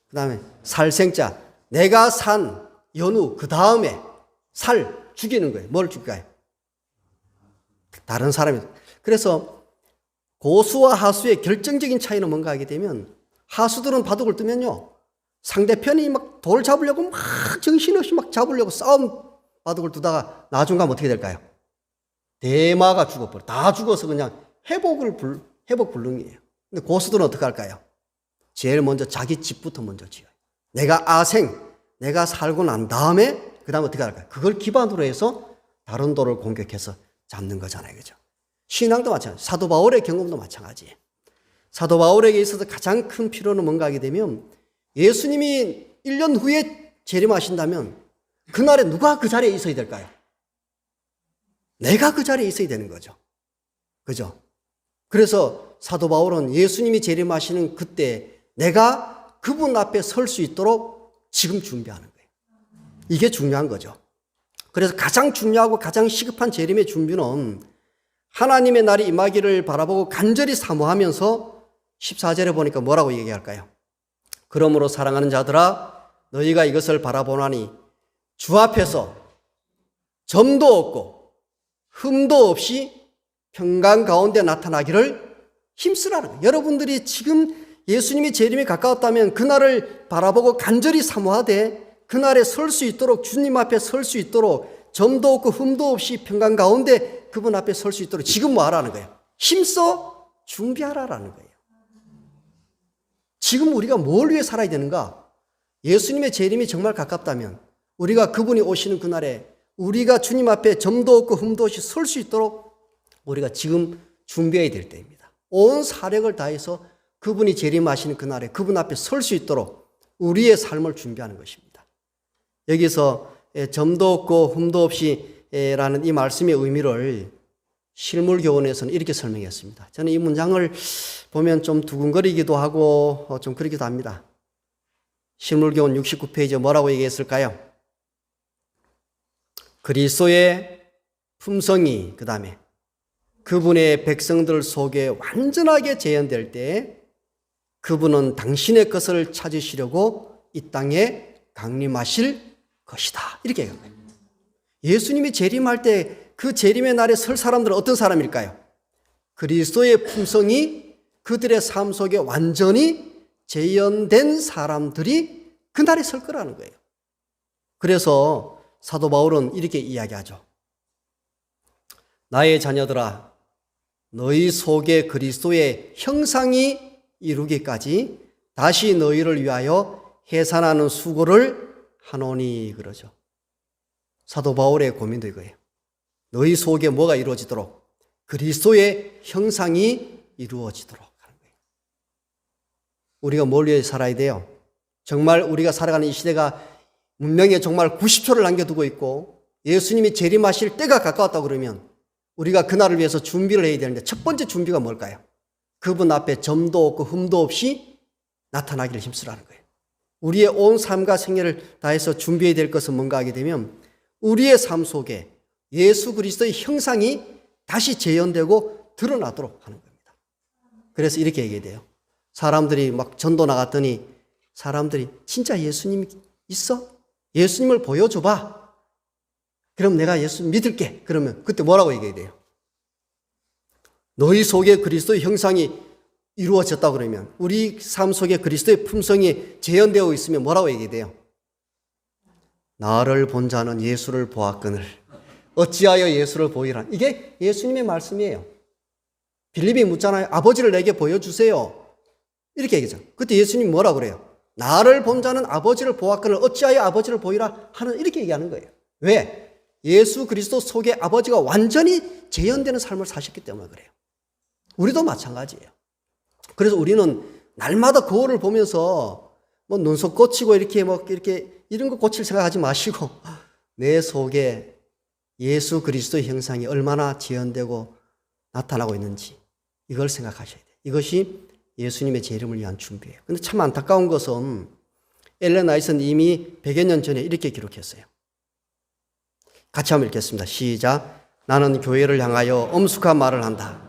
그 다음에 살생자, 내가 산 연후 그 다음에 살 죽이는 거예요. 뭘 죽일까요? 다른 사람이. 그래서 고수와 하수의 결정적인 차이는 뭔가 하게 되면 하수들은 바둑을 뜨면요 상대편이 막 돌 잡으려고 막 정신없이 막 잡으려고 싸움 바둑을 두다가 나중 가면 어떻게 될까요? 대마가 죽어버려. 다 죽어서 그냥 회복 불능이에요. 근데 고수들은 어떻게 할까요? 제일 먼저 자기 집부터 먼저 지어요. 내가 살고 난 다음에 그 다음에 어떻게 할까요? 그걸 기반으로 해서 다른 돌을 공격해서 잡는 거잖아요. 그죠? 신앙도 마찬가지. 사도 바울의 경험도 마찬가지예요. 사도 바울에게 있어서 가장 큰 필요는 뭔가 하게 되면 예수님이 1년 후에 재림하신다면 그날에 누가 그 자리에 있어야 될까요? 내가 그 자리에 있어야 되는 거죠. 그죠? 그래서 사도 바울은 예수님이 재림하시는 그때 내가 그분 앞에 설 수 있도록 지금 준비하는 거예요. 이게 중요한 거죠. 그래서 가장 중요하고 가장 시급한 재림의 준비는 하나님의 날이 임하기를 바라보고 간절히 사모하면서 14절에 보니까 뭐라고 얘기할까요? 그러므로 사랑하는 자들아 너희가 이것을 바라보나니 주 앞에서 점도 없고 흠도 없이 평강 가운데 나타나기를 힘쓰라는 거예요. 여러분들이 지금 예수님이 재림이 가까웠다면 그날을 바라보고 간절히 사모하되 그날에 설 수 있도록 주님 앞에 설 수 있도록 점도 없고 흠도 없이 평강 가운데 그분 앞에 설 수 있도록 지금 뭐 하라는 거예요? 힘써 준비하라라는 거예요. 지금 우리가 뭘 위해 살아야 되는가? 예수님의 재림이 정말 가깝다면 우리가 그분이 오시는 그날에 우리가 주님 앞에 점도 없고 흠도 없이 설 수 있도록 우리가 지금 준비해야 될 때입니다. 온 사력을 다해서 그분이 재림하시는 그날에 그분 앞에 설 수 있도록 우리의 삶을 준비하는 것입니다. 여기서 점도 없고 흠도 없이 라는 이 말씀의 의미를 실물교훈에서는 이렇게 설명했습니다. 저는 이 문장을 보면 좀 두근거리기도 하고 좀 그러기도 합니다. 실물교훈 69페이지에 뭐라고 얘기했을까요? 그리스도의 품성이 그 다음에 그분의 백성들 속에 완전하게 재현될 때 그분은 당신의 것을 찾으시려고 이 땅에 강림하실 것이다. 이렇게 얘기한 거예요. 예수님이 재림할 때 그 재림의 날에 설 사람들은 어떤 사람일까요? 그리스도의 품성이 그들의 삶 속에 완전히 재현된 사람들이 그날에 설 거라는 거예요. 그래서 사도 바울은 이렇게 이야기하죠. 나의 자녀들아, 너희 속에 그리스도의 형상이 이루기까지 다시 너희를 위하여 해산하는 수고를 하노니 그러죠. 사도 바울의 고민도 이거예요. 너희 속에 뭐가 이루어지도록? 그리스도의 형상이 이루어지도록 하는 거예요. 우리가 뭘 위해 살아야 돼요? 정말 우리가 살아가는 이 시대가 문명에 정말 90초를 남겨두고 있고 예수님이 재림하실 때가 가까웠다고 그러면 우리가 그날을 위해서 준비를 해야 되는데 첫 번째 준비가 뭘까요? 그분 앞에 점도 없고 흠도 없이 나타나기를 힘쓰라는 거예요. 우리의 온 삶과 생애를 다해서 준비해야 될 것은 뭔가 하게 되면 우리의 삶 속에 예수 그리스도의 형상이 다시 재현되고 드러나도록 하는 겁니다. 그래서 이렇게 얘기해야 돼요. 사람들이 막 전도 나갔더니 사람들이 진짜 예수님 있어? 예수님을 보여줘봐. 그럼 내가 예수 믿을게. 그러면 그때 뭐라고 얘기해야 돼요? 너희 속에 그리스도의 형상이 이루어졌다고 그러면 우리 삶 속에 그리스도의 품성이 재현되어 있으면 뭐라고 얘기해야 돼요? 나를 본 자는 예수를 보았거늘 어찌하여 예수를 보이라. 이게 예수님의 말씀이에요. 빌립이 묻잖아요. 아버지를 내게 보여주세요. 이렇게 얘기하죠. 그때 예수님 뭐라고 그래요? 나를 본 자는 아버지를 보았거늘 어찌하여 아버지를 보이라 하는 이렇게 얘기하는 거예요. 왜? 예수 그리스도 속에 아버지가 완전히 재현되는 삶을 사셨기 때문에 그래요. 우리도 마찬가지예요. 그래서 우리는 날마다 거울을 보면서 뭐 눈썹 꽂히고 이렇게 이런 거 고칠 생각하지 마시고 내 속에 예수 그리스도의 형상이 얼마나 재현되고 나타나고 있는지 이걸 생각하셔야 돼요. 이것이 예수님의 재림을 위한 준비예요. 근데 참 안타까운 것은 엘렌 화이트는 이미 100여 년 전에 이렇게 기록했어요. 같이 한번 읽겠습니다. 시작. 나는 교회를 향하여 엄숙한 말을 한다.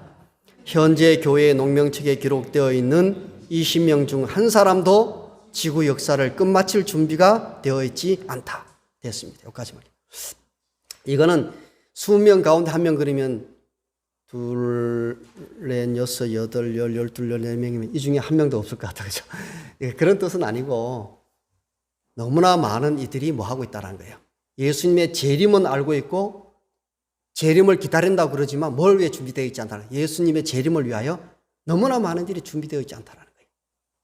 현재 교회의 농명책에 기록되어 있는 20명 중 한 사람도 지구 역사를 끝마칠 준비가 되어 있지 않다. 됐습니다. 여기까지 말이에요. 이거는 20명 가운데 한 명 그러면 둘, 넷, 여섯, 여덟, 열, 열둘, 열네 명이면 이 중에 한 명도 없을 것 같아. 그죠? 그런 뜻은 아니고 너무나 많은 이들이 뭐 하고 있다는 거예요. 예수님의 재림은 알고 있고 재림을 기다린다고 그러지만 뭘 위해 준비되어 있지 않다는 거예요. 예수님의 재림을 위하여 너무나 많은 일이 준비되어 있지 않다는 거예요.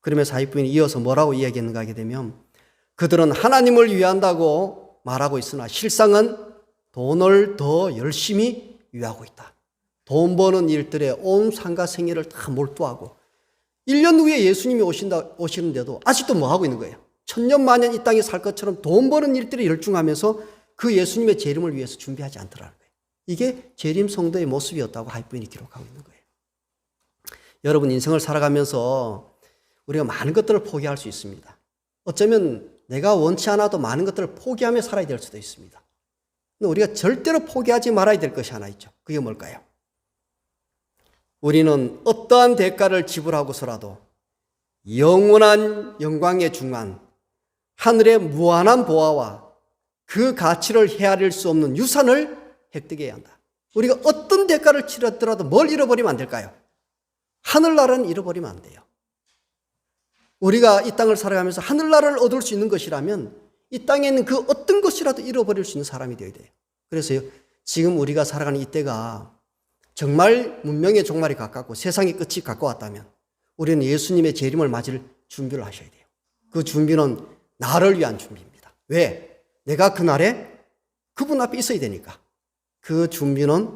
그러면서 사입부인이 이어서 뭐라고 이야기했는가 하게 되면 그들은 하나님을 위한다고 말하고 있으나 실상은 돈을 더 열심히 위하고 있다. 돈 버는 일들에 온 삶과 생애를 다 몰두하고 1년 후에 예수님이 오시는데도 아직도 뭐 하고 있는 거예요? 천년만년 이 땅에 살 것처럼 돈 버는 일들에 열중하면서 그 예수님의 재림을 위해서 준비하지 않더라는 거예요. 이게 재림 성도의 모습이었다고 하이프인이 기록하고 있는 거예요. 여러분 인생을 살아가면서 우리가 많은 것들을 포기할 수 있습니다. 어쩌면 내가 원치 않아도 많은 것들을 포기하며 살아야 될 수도 있습니다. 근데 우리가 절대로 포기하지 말아야 될 것이 하나 있죠. 그게 뭘까요? 우리는 어떠한 대가를 지불하고서라도 영원한 영광에 중한 하늘의 무한한 보화와 그 가치를 헤아릴 수 없는 유산을 획득해야 한다. 우리가 어떤 대가를 치렀더라도 뭘 잃어버리면 안 될까요? 하늘나라는 잃어버리면 안 돼요. 우리가 이 땅을 살아가면서 하늘나라를 얻을 수 있는 것이라면 이 땅에 있는 그 어떤 것이라도 잃어버릴 수 있는 사람이 되어야 돼요. 그래서요, 지금 우리가 살아가는 이때가 정말 문명의 종말이 가깝고 세상의 끝이 가까웠다면 우리는 예수님의 재림을 맞을 준비를 하셔야 돼요. 그 준비는 나를 위한 준비입니다. 왜? 내가 그날에 그분 앞에 있어야 되니까. 그 준비는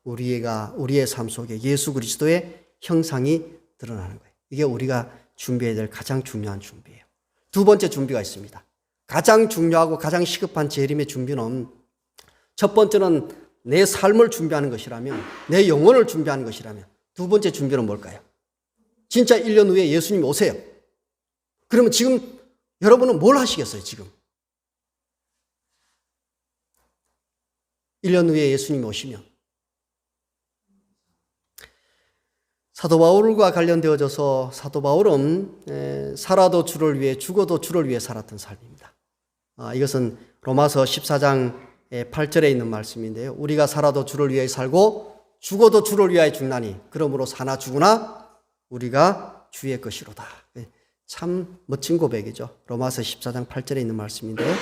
우리의 삶 속에 예수 그리스도의 형상이 드러나는 거예요. 이게 우리가 준비해야 될 가장 중요한 준비예요. 두 번째 준비가 있습니다. 가장 중요하고 가장 시급한 재림의 준비는 첫 번째는 내 삶을 준비하는 것이라면, 내 영혼을 준비하는 것이라면, 두 번째 준비는 뭘까요? 진짜 1년 후에 예수님이 오세요. 그러면 지금 여러분은 뭘 하시겠어요, 지금? 1년 후에 예수님이 오시면 사도 바울과 관련되어져서 사도 바울은 살아도 주를 위해 죽어도 주를 위해 살았던 삶입니다. 이것은 로마서 14장 8절에 있는 말씀인데요. 우리가 살아도 주를 위해 살고 죽어도 주를 위하여 죽나니 그러므로 사나 죽으나 우리가 주의 것이로다. 참 멋진 고백이죠. 로마서 14장 8절에 있는 말씀인데요.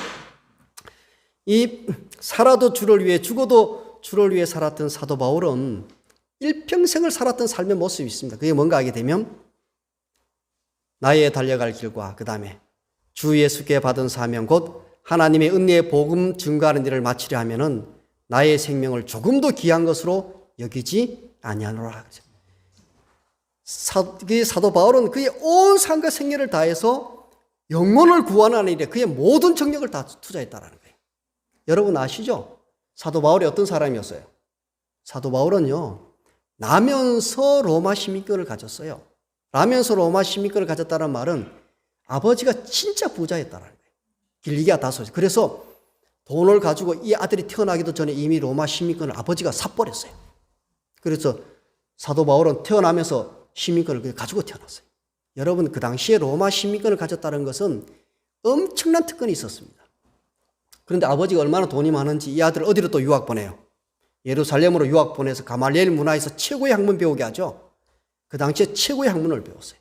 이 살아도 주를 위해 죽어도 주를 위해 살았던 사도 바울은 일평생을 살았던 삶의 모습이 있습니다. 그게 뭔가 하게 되면 나의 달려갈 길과 그 다음에 주 예수께 받은 사명 곧 하나님의 은혜의 복음 증거하는 일을 마치려 하면은 나의 생명을 조금도 귀한 것으로 여기지 아니하노라. 사도 바울은 그의 온 삶과 생애를 다해서 영혼을 구원하는 일에 그의 모든 정력을 다 투자했다라는 거예요. 여러분 아시죠? 사도 바울이 어떤 사람이었어요? 사도 바울은요, 나면서 로마 시민권을 가졌어요. 나면서 로마 시민권을 가졌다는 말은 아버지가 진짜 부자였다는 거예요. 길리기아 다소에서. 그래서 돈을 가지고 이 아들이 태어나기도 전에 이미 로마 시민권을 아버지가 사버렸어요. 그래서 사도 바울은 태어나면서 시민권을 가지고 태어났어요. 여러분, 그 당시에 로마 시민권을 가졌다는 것은 엄청난 특권이 있었습니다. 그런데 아버지가 얼마나 돈이 많은지 이 아들을 어디로 또 유학 보내요? 예루살렘으로 유학 보내서 가말리엘 문화에서 최고의 학문 배우게 하죠. 그 당시에 최고의 학문을 배웠어요.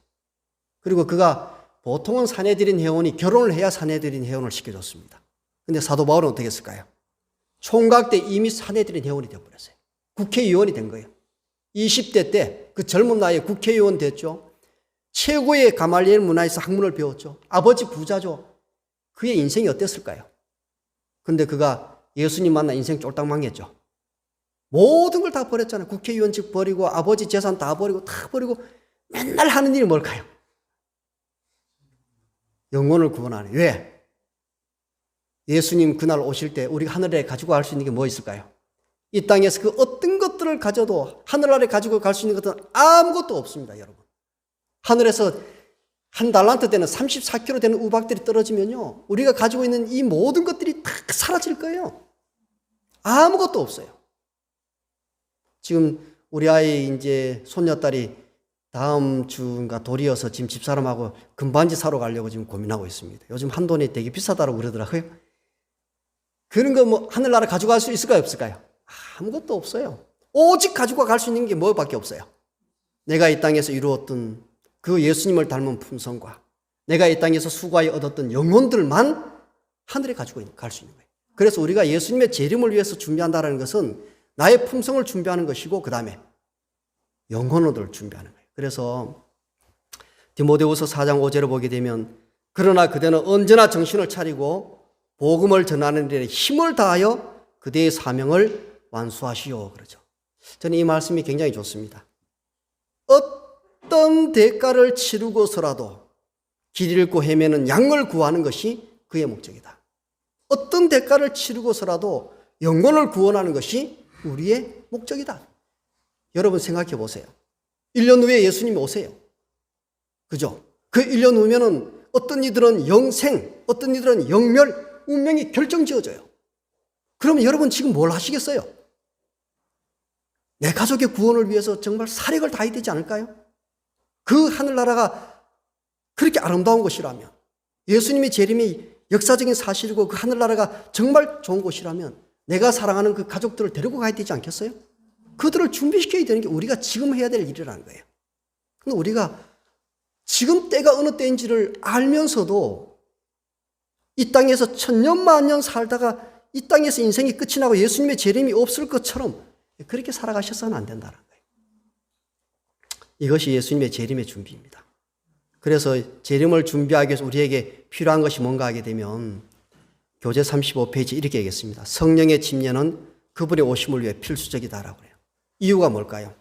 그리고 그가 보통은 사내들인 회원이 결혼을 해야 사내들인 회원을 시켜줬습니다. 근데 사도 바울은 어떻게 했을까요? 총각 때 이미 사내들인 회원이 되어버렸어요. 국회의원이 된 거예요. 20대 때 그 젊은 나이에 국회의원 됐죠. 최고의 가말리엘 문화에서 학문을 배웠죠. 아버지 부자죠. 그의 인생이 어땠을까요? 근데 그가 예수님 만나 인생 쫄딱 망했죠. 모든 걸 다 버렸잖아요. 국회의원직 버리고 아버지 재산 다 버리고 맨날 하는 일이 뭘까요? 영혼을 구원하는. 왜? 예수님 그날 오실 때 우리가 하늘에 가지고 갈 수 있는 게 뭐 있을까요? 이 땅에서 그 어떤 것들을 가져도 하늘나라에 가지고 갈 수 있는 것은 아무것도 없습니다, 여러분. 하늘에서 한 달란트 되는 34kg 되는 우박들이 떨어지면요, 우리가 가지고 있는 이 모든 것들이 다 사라질 거예요. 아무것도 없어요. 지금 우리 아이 이제 손녀딸이 다음 주인가 돌이어서 지금 집사람하고 금반지 사러 가려고 지금 고민하고 있습니다. 요즘 한돈이 되게 비싸다고 그러더라고요. 그런 거 뭐 하늘나라 가져갈 수 있을까요, 없을까요? 아무것도 없어요. 오직 가지고 갈 수 있는 게 뭐밖에 없어요. 내가 이 땅에서 이루었던 그 예수님을 닮은 품성과 내가 이 땅에서 수고하여 얻었던 영혼들만 하늘에 가지고 갈 수 있는 거예요. 그래서 우리가 예수님의 재림을 위해서 준비한다는 것은 나의 품성을 준비하는 것이고 그 다음에 영혼을 준비하는 거예요. 그래서 디모데후서 4장 5절을 보게 되면 그러나 그대는 언제나 정신을 차리고 복음을 전하는 일에 힘을 다하여 그대의 사명을 완수하시오 그러죠. 저는 이 말씀이 굉장히 좋습니다. 어떤 대가를 치르고서라도 길 잃고 헤매는 양을 구하는 것이 그의 목적이다. 어떤 대가를 치르고서라도 영혼을 구원하는 것이 우리의 목적이다. 여러분 생각해 보세요. 1년 후에 예수님이 오세요. 그죠? 그 1년 후면은 어떤 이들은 영생, 어떤 이들은 영멸, 운명이 결정지어져요. 그러면 여러분 지금 뭘 하시겠어요? 내 가족의 구원을 위해서 정말 사력을 다해야 되지 않을까요? 그 하늘나라가 그렇게 아름다운 곳이라면, 예수님의 재림이 역사적인 사실이고 그 하늘나라가 정말 좋은 곳이라면 내가 사랑하는 그 가족들을 데리고 가야 되지 않겠어요? 그들을 준비시켜야 되는 게 우리가 지금 해야 될 일이라는 거예요. 근데 우리가 지금 때가 어느 때인지를 알면서도 이 땅에서 천년만년 살다가 이 땅에서 인생이 끝이 나고 예수님의 재림이 없을 것처럼 그렇게 살아가셔서는 안 된다는 거예요. 이것이 예수님의 재림의 준비입니다. 그래서 재림을 준비하기 위해서 우리에게 필요한 것이 뭔가 하게 되면 교재 35페이지 이렇게 얘기했습니다. 성령의 침례는 그분의 오심을 위해 필수적이다라고 해요. 이유가 뭘까요?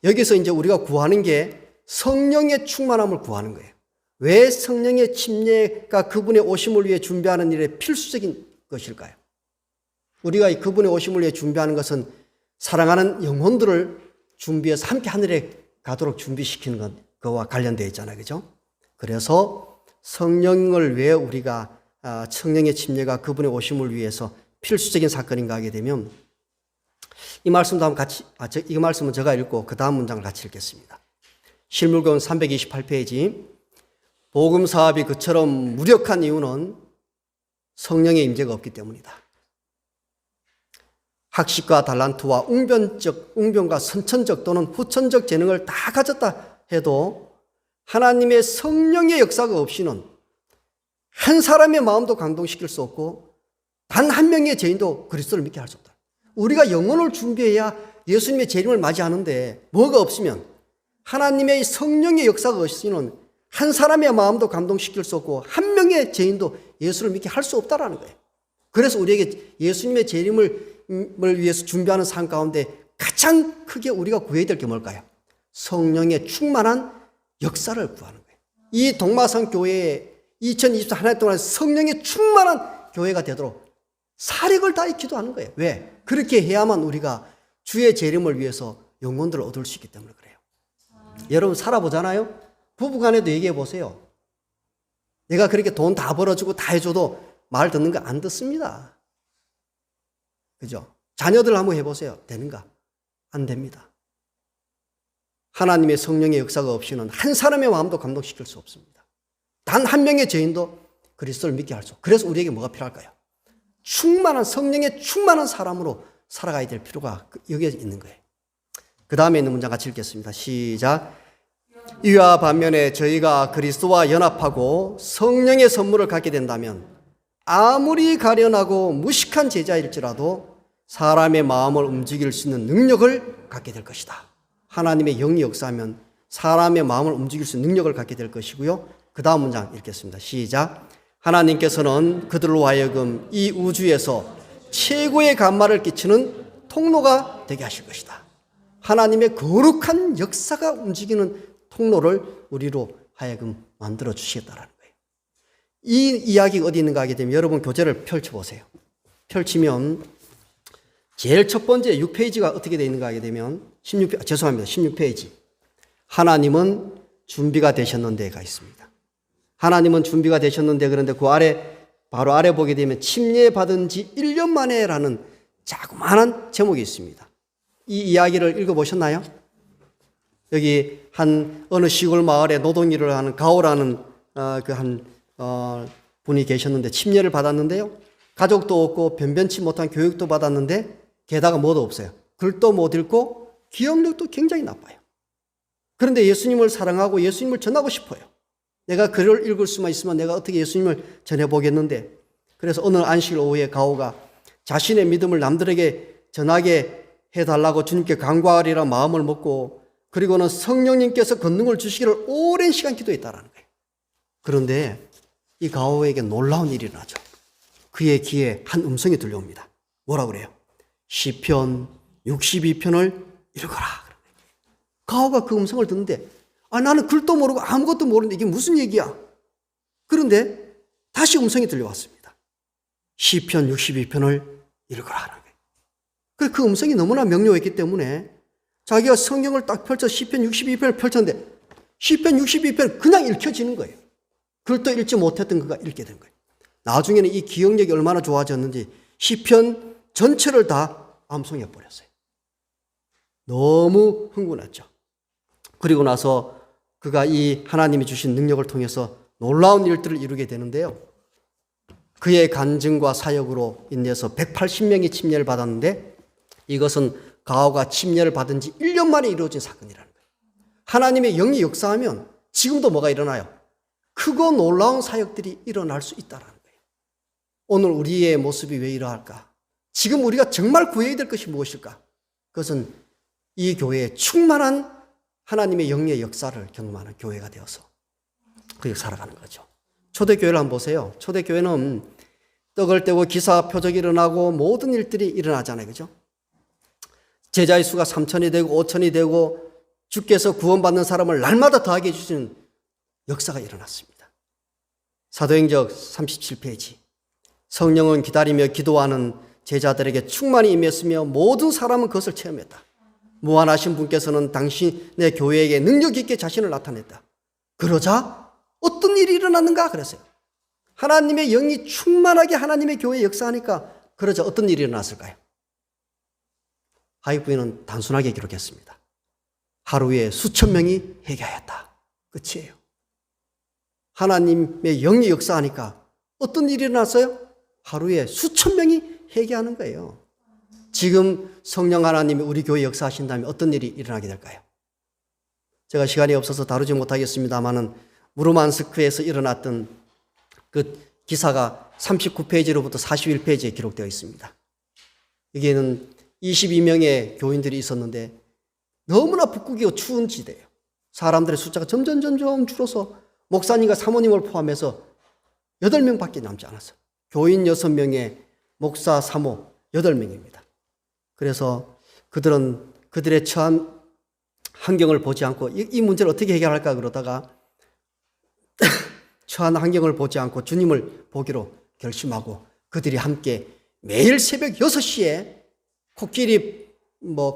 여기서 이제 우리가 구하는 게 성령의 충만함을 구하는 거예요. 왜 성령의 침례가 그분의 오심을 위해 준비하는 일에 필수적인 것일까요? 우리가 그분의 오심을 위해 준비하는 것은 사랑하는 영혼들을 준비해서 함께 하늘에 가도록 준비시키는 것과 관련되어 있잖아요. 그죠? 그래서 성령을 왜 우리가 성령의 침례가 그분의 오심을 위해서 필수적인 사건인가 하게 되면 이 말씀도 한번 같이, 이 말씀은 제가 읽고 그 다음 문장을 같이 읽겠습니다. 실물권 328페이지. 복음 사업이 그처럼 무력한 이유는 성령의 임재가 없기 때문이다. 학식과 달란트와 웅변과 선천적 또는 후천적 재능을 다 가졌다 해도 하나님의 성령의 역사가 없이는 한 사람의 마음도 감동시킬 수 없고 단 한 명의 죄인도 그리스도를 믿게 할 수 없다. 우리가 영혼을 준비해야 예수님의 재림을 맞이하는데 뭐가 없으면 하나님의 성령의 역사가 없이는 한 사람의 마음도 감동시킬 수 없고 한 명의 죄인도 예수를 믿게 할 수 없다라는 거예요. 그래서 우리에게 예수님의 재림을 위해서 준비하는 삶 가운데 가장 크게 우리가 구해야 될 게 뭘까요? 성령의 충만한 역사를 구하는 거예요. 이 동마성 교회에 2024 한 해 동안 성령의 충만한 교회가 되도록 사력을 다해 기도하는 거예요. 왜? 그렇게 해야만 우리가 주의 재림을 위해서 영혼들을 얻을 수 있기 때문에 그래요. 여러분 살아보잖아요. 부부간에도 얘기해 보세요. 내가 그렇게 돈 다 벌어주고 다 해줘도 말 듣는 거 안 듣습니다. 그죠? 자녀들 한번 해보세요. 되는가? 안 됩니다. 하나님의 성령의 역사가 없이는 한 사람의 마음도 감동시킬 수 없습니다. 단 한 명의 죄인도 그리스도를 믿게 할 수. 그래서 우리에게 뭐가 필요할까요? 충만한 성령의 충만한 사람으로 살아가야 될 필요가 여기에 있는 거예요. 그 다음에 있는 문장 같이 읽겠습니다. 시작. 이와 반면에 저희가 그리스도와 연합하고 성령의 선물을 갖게 된다면 아무리 가련하고 무식한 제자일지라도 사람의 마음을 움직일 수 있는 능력을 갖게 될 것이다. 하나님의 영이 역사하면 사람의 마음을 움직일 수 있는 능력을 갖게 될 것이고요. 그 다음 문장 읽겠습니다. 시작. 하나님께서는 그들로 하여금 이 우주에서 최고의 감마를 끼치는 통로가 되게 하실 것이다. 하나님의 거룩한 역사가 움직이는 통로를 우리로 하여금 만들어 주시겠다라는 거예요. 이 이야기가 어디 있는가 하게 되면 여러분 교재를 펼쳐보세요. 펼치면 제일 첫 번째 6페이지가 어떻게 되어 있는가 하게 되면 16페이지. 하나님은 준비가 되셨는데가 있습니다. 하나님은 준비가 되셨는데 그런데 그 아래 바로 아래 보게 되면 침례받은 지 1년 만에라는 자그마한 제목이 있습니다. 이 이야기를 읽어보셨나요? 여기 어느 시골 마을에 노동일을 하는 가오라는 분이 계셨는데 침례를 받았는데요. 가족도 없고 변변치 못한 교육도 받았는데 게다가 뭐도 없어요. 글도 못 읽고 기억력도 굉장히 나빠요. 그런데 예수님을 사랑하고 예수님을 전하고 싶어요. 내가 글을 읽을 수만 있으면 내가 어떻게 예수님을 전해보겠는데 그래서 어느 안식 오후에 가오가 자신의 믿음을 남들에게 전하게 해달라고 주님께 간구하리라 마음을 먹고 그리고는 성령님께서 권능을 주시기를 오랜 시간 기도했다라는 거예요. 그런데 이 가오에게 놀라운 일이 일어나죠. 그의 귀에 한 음성이 들려옵니다. 뭐라 그래요? 시편 62편을 읽어라. 가오가 그 음성을 듣는데 나는 글도 모르고 아무것도 모르는데 이게 무슨 얘기야? 그런데 다시 음성이 들려왔습니다. 시편 62편을 읽어라. 그 음성이 너무나 명료했기 때문에 자기가 성경을 딱 펼쳐 시편 62편을 펼쳤는데 시편 62편 그냥 읽혀지는 거예요. 글도 읽지 못했던 그가 읽게 된 거예요. 나중에는 이 기억력이 얼마나 좋아졌는지 시편 전체를 다 암송해 버렸어요. 너무 흥분했죠. 그리고 나서 그가 이 하나님이 주신 능력을 통해서 놀라운 일들을 이루게 되는데요. 그의 간증과 사역으로 인해서 180명이 침례를 받았는데 이것은 가오가 침례를 받은 지 1년 만에 이루어진 사건이라는 거예요. 하나님의 영이 역사하면 지금도 뭐가 일어나요? 크고 놀라운 사역들이 일어날 수 있다는 거예요. 오늘 우리의 모습이 왜 이러할까? 지금 우리가 정말 구해야 될 것이 무엇일까? 그것은 이 교회에 충만한 하나님의 영의 역사를 경험하는 교회가 되어서 그렇게 살아가는 거죠. 초대교회를 한번 보세요. 초대교회는 떡을 떼고 기사 표적이 일어나고 모든 일들이 일어나잖아요. 그죠? 제자의 수가 3,000이 되고 5,000이 되고 주께서 구원받는 사람을 날마다 더하게 해주시는 역사가 일어났습니다. 사도행전 37페이지. 성령은 기다리며 기도하는 제자들에게 충만히 임했으며 모든 사람은 그것을 체험했다. 무한하신 분께서는 당신의 교회에게 능력 있게 자신을 나타냈다. 그러자 어떤 일이 일어났는가 그랬어요. 하나님의 영이 충만하게 하나님의 교회에 역사하니까 그러자 어떤 일이 일어났을까요? 하익부에는 단순하게 기록했습니다. 하루에 수천 명이 회개하였다. 끝이에요. 하나님의 영이 역사하니까 어떤 일이 일어났어요? 하루에 수천 명이 회개하는 거예요. 지금 성령 하나님이 우리 교회에 역사하신다면 어떤 일이 일어나게 될까요? 제가 시간이 없어서 다루지 못하겠습니다만은 무르만스크에서 일어났던 그 기사가 39페이지로부터 41페이지에 기록되어 있습니다. 여기에는 22명의 교인들이 있었는데 너무나 북극이고 추운 지대예요. 사람들의 숫자가 점점 줄어서 목사님과 사모님을 포함해서 8명밖에 남지 않았어요. 교인 6명에 목사, 사모 8명입니다. 그래서 그들은 그들의 처한 환경을 보지 않고 이 문제를 어떻게 해결할까 그러다가 처한 환경을 보지 않고 주님을 보기로 결심하고 그들이 함께 매일 새벽 6시에 코끼리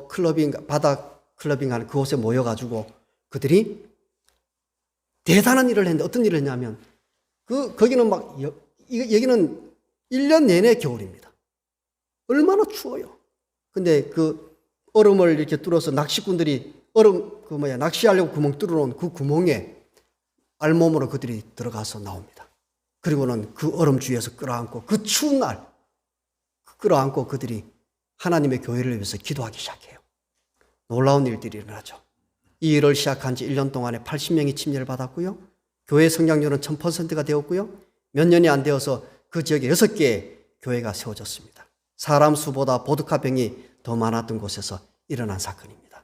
클럽인가 바다 클럽인가 하는 그곳에 모여가지고 그들이 대단한 일을 했는데 어떤 일을 했냐면 거기는 여기는 1년 내내 겨울입니다. 얼마나 추워요. 근데 그 얼음을 이렇게 뚫어서 낚시꾼들이 낚시하려고 구멍 뚫어놓은 그 구멍에 알몸으로 그들이 들어가서 나옵니다. 그리고는 그 얼음 주위에서 끌어안고 그 추운 날 끌어안고 그들이 하나님의 교회를 위해서 기도하기 시작해요. 놀라운 일들이 일어나죠. 이 일을 시작한 지 1년 동안에 80명이 침례를 받았고요. 교회 성장률은 1000%가 되었고요. 몇 년이 안 되어서 그 지역에 6개의 교회가 세워졌습니다. 사람 수보다 보드카 병이 더 많았던 곳에서 일어난 사건입니다.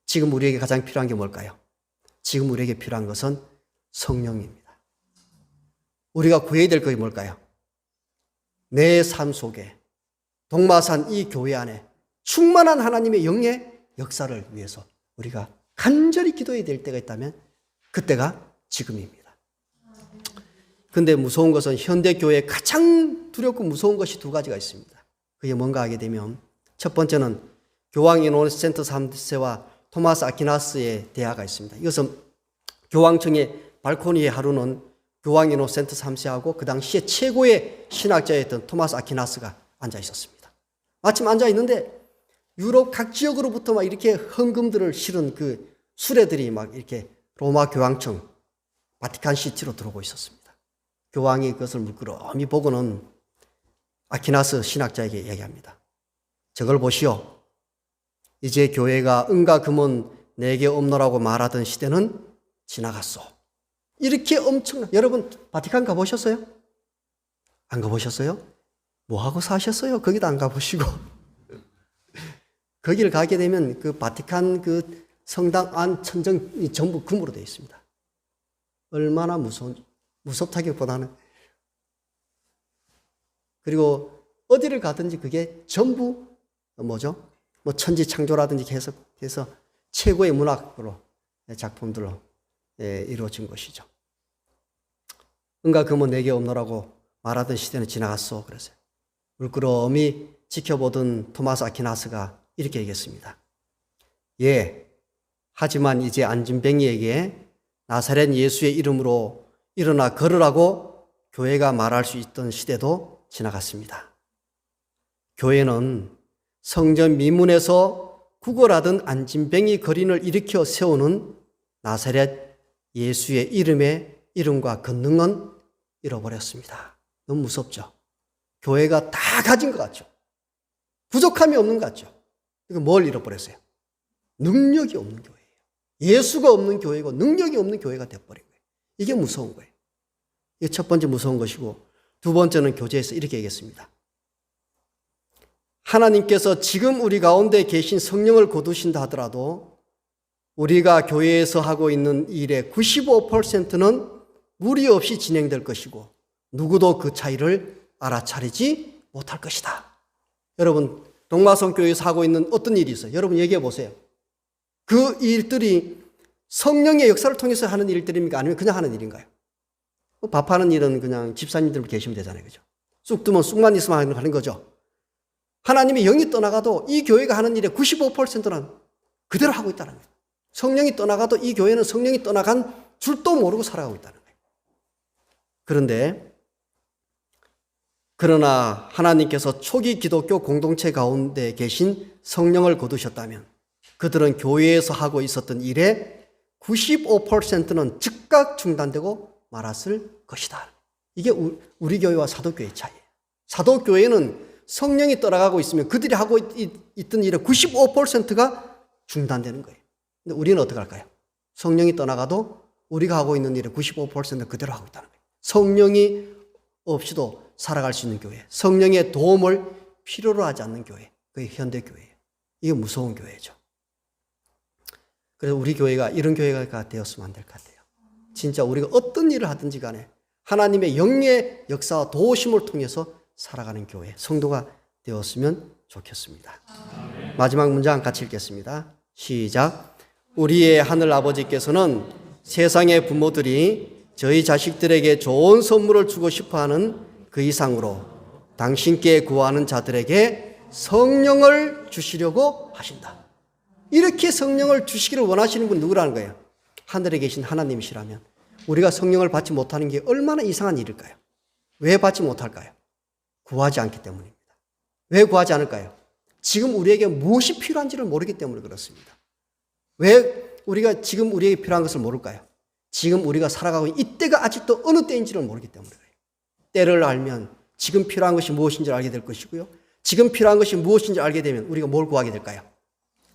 지금 우리에게 가장 필요한 게 뭘까요? 지금 우리에게 필요한 것은 성령입니다. 우리가 구해야 될 것이 뭘까요? 내 삶 속에 동마산 이 교회 안에 충만한 하나님의 영의 역사를 위해서 우리가 간절히 기도해야 될 때가 있다면 그때가 지금입니다. 그런데 무서운 것은 현대 교회에 가장 두렵고 무서운 것이 2가지가 있습니다. 그게 뭔가 하게 되면 첫 번째는 교황 이노센트 3세와 토마스 아퀴나스의 대화가 있습니다. 이것은 교황청의 발코니에 하루는 교황 이노센트 3세하고 그 당시에 최고의 신학자였던 토마스 아퀴나스가 앉아 있었습니다. 마침 앉아 있는데 유럽 각 지역으로부터 막 이렇게 헌금들을 실은 그 수레들이 막 이렇게 로마 교황청 바티칸 시티로 들어오고 있었습니다. 교황이 그것을 물끄러미 보고는 아퀴나스 신학자에게 얘기합니다. 저걸 보시오. 이제 교회가 은과 금은 내게 없노라고 말하던 시대는 지나갔소. 이렇게 엄청난, 여러분 바티칸 가보셨어요? 안 가보셨어요? 뭐하고 사셨어요? 거기도 안 가보시고. 거기를 가게 되면 그 바티칸 그 성당 안 천정이 전부 금으로 되어 있습니다. 얼마나 무섭다기보다는. 그리고 어디를 가든지 그게 전부 천지창조라든지 해서 최고의 문학으로 작품들로 이루어진 것이죠. 은과 금은 내게 없노라고 말하던 시대는 지나갔소. 그래서요. 물끄러미 지켜보던 토마스 아퀴나스가 이렇게 얘기했습니다. 예, 하지만 이제 안진뱅이에게 나사렛 예수의 이름으로 일어나 걸으라고 교회가 말할 수 있던 시대도 지나갔습니다. 교회는 성전 미문에서 구걸하던 안진뱅이 거린을 일으켜 세우는 나사렛 예수의 이름과 권능은 잃어버렸습니다. 너무 무섭죠? 교회가 다 가진 것 같죠? 부족함이 없는 것 같죠? 이거 뭘 잃어버렸어요? 능력이 없는 교회예요. 예수가 없는 교회고 능력이 없는 교회가 되어버린 거예요. 이게 무서운 거예요. 이게 첫 번째 무서운 것이고, 두 번째는 교제에서 이렇게 얘기했습니다. 하나님께서 지금 우리 가운데 계신 성령을 거두신다 하더라도 우리가 교회에서 하고 있는 일의 95%는 무리 없이 진행될 것이고 누구도 그 차이를 알아차리지 못할 것이다. 여러분, 동마성교회에서 하고 있는 어떤 일이 있어요? 여러분 얘기해 보세요. 그 일들이 성령의 역사를 통해서 하는 일들입니까? 아니면 그냥 하는 일인가요? 밥하는 일은 그냥 집사님들 계시면 되잖아요. 그죠? 쑥 뜨면 쑥만 있으면 하는 거죠. 하나님의 영이 떠나가도 이 교회가 하는 일의 95%는 그대로 하고 있다는 거예요. 성령이 떠나가도 이 교회는 성령이 떠나간 줄도 모르고 살아가고 있다는 거예요. 그런데 그러나 하나님께서 초기 기독교 공동체 가운데 계신 성령을 거두셨다면 그들은 교회에서 하고 있었던 일의 95%는 즉각 중단되고 말았을 것이다. 이게 우리 교회와 사도교회의 차이예요. 사도교회는 성령이 떠나가고 있으면 그들이 하고 있던 일의 95%가 중단되는 거예요. 근데 우리는 어떻게 할까요? 성령이 떠나가도 우리가 하고 있는 일의 95%는 그대로 하고 있다는 거예요. 성령이 없이도 살아갈 수 있는 교회, 성령의 도움을 필요로 하지 않는 교회, 그게 현대교회예요. 이게 무서운 교회죠. 그래서 우리 교회가 이런 교회가 되었으면 안 될 것 같아요. 진짜 우리가 어떤 일을 하든지 간에 하나님의 영의 역사와 도우심을 통해서 살아가는 교회, 성도가 되었으면 좋겠습니다. 마지막 문장 같이 읽겠습니다. 시작. 우리의 하늘 아버지께서는 세상의 부모들이 저희 자식들에게 좋은 선물을 주고 싶어하는 그 이상으로 당신께 구하는 자들에게 성령을 주시려고 하신다. 이렇게 성령을 주시기를 원하시는 분 누구라는 거예요? 하늘에 계신 하나님이시라면 우리가 성령을 받지 못하는 게 얼마나 이상한 일일까요? 왜 받지 못할까요? 구하지 않기 때문입니다. 왜 구하지 않을까요? 지금 우리에게 무엇이 필요한지를 모르기 때문에 그렇습니다. 왜 우리가 지금 우리에게 필요한 것을 모를까요? 지금 우리가 살아가고 있는 이때가 아직도 어느 때인지를 모르기 때문에 그래요. 때를 알면 지금 필요한 것이 무엇인지 알게 될 것이고요. 지금 필요한 것이 무엇인지 알게 되면 우리가 뭘 구하게 될까요?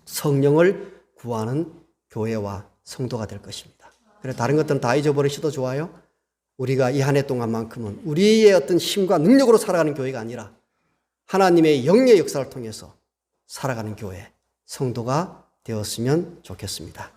성령을 구하는 교회와 성도가 될 것입니다. 그래서 다른 것들은 다 잊어버리셔도 좋아요. 우리가 이 한 해 동안만큼은 우리의 어떤 힘과 능력으로 살아가는 교회가 아니라 하나님의 영의 역사를 통해서 살아가는 교회, 성도가 되었으면 좋겠습니다.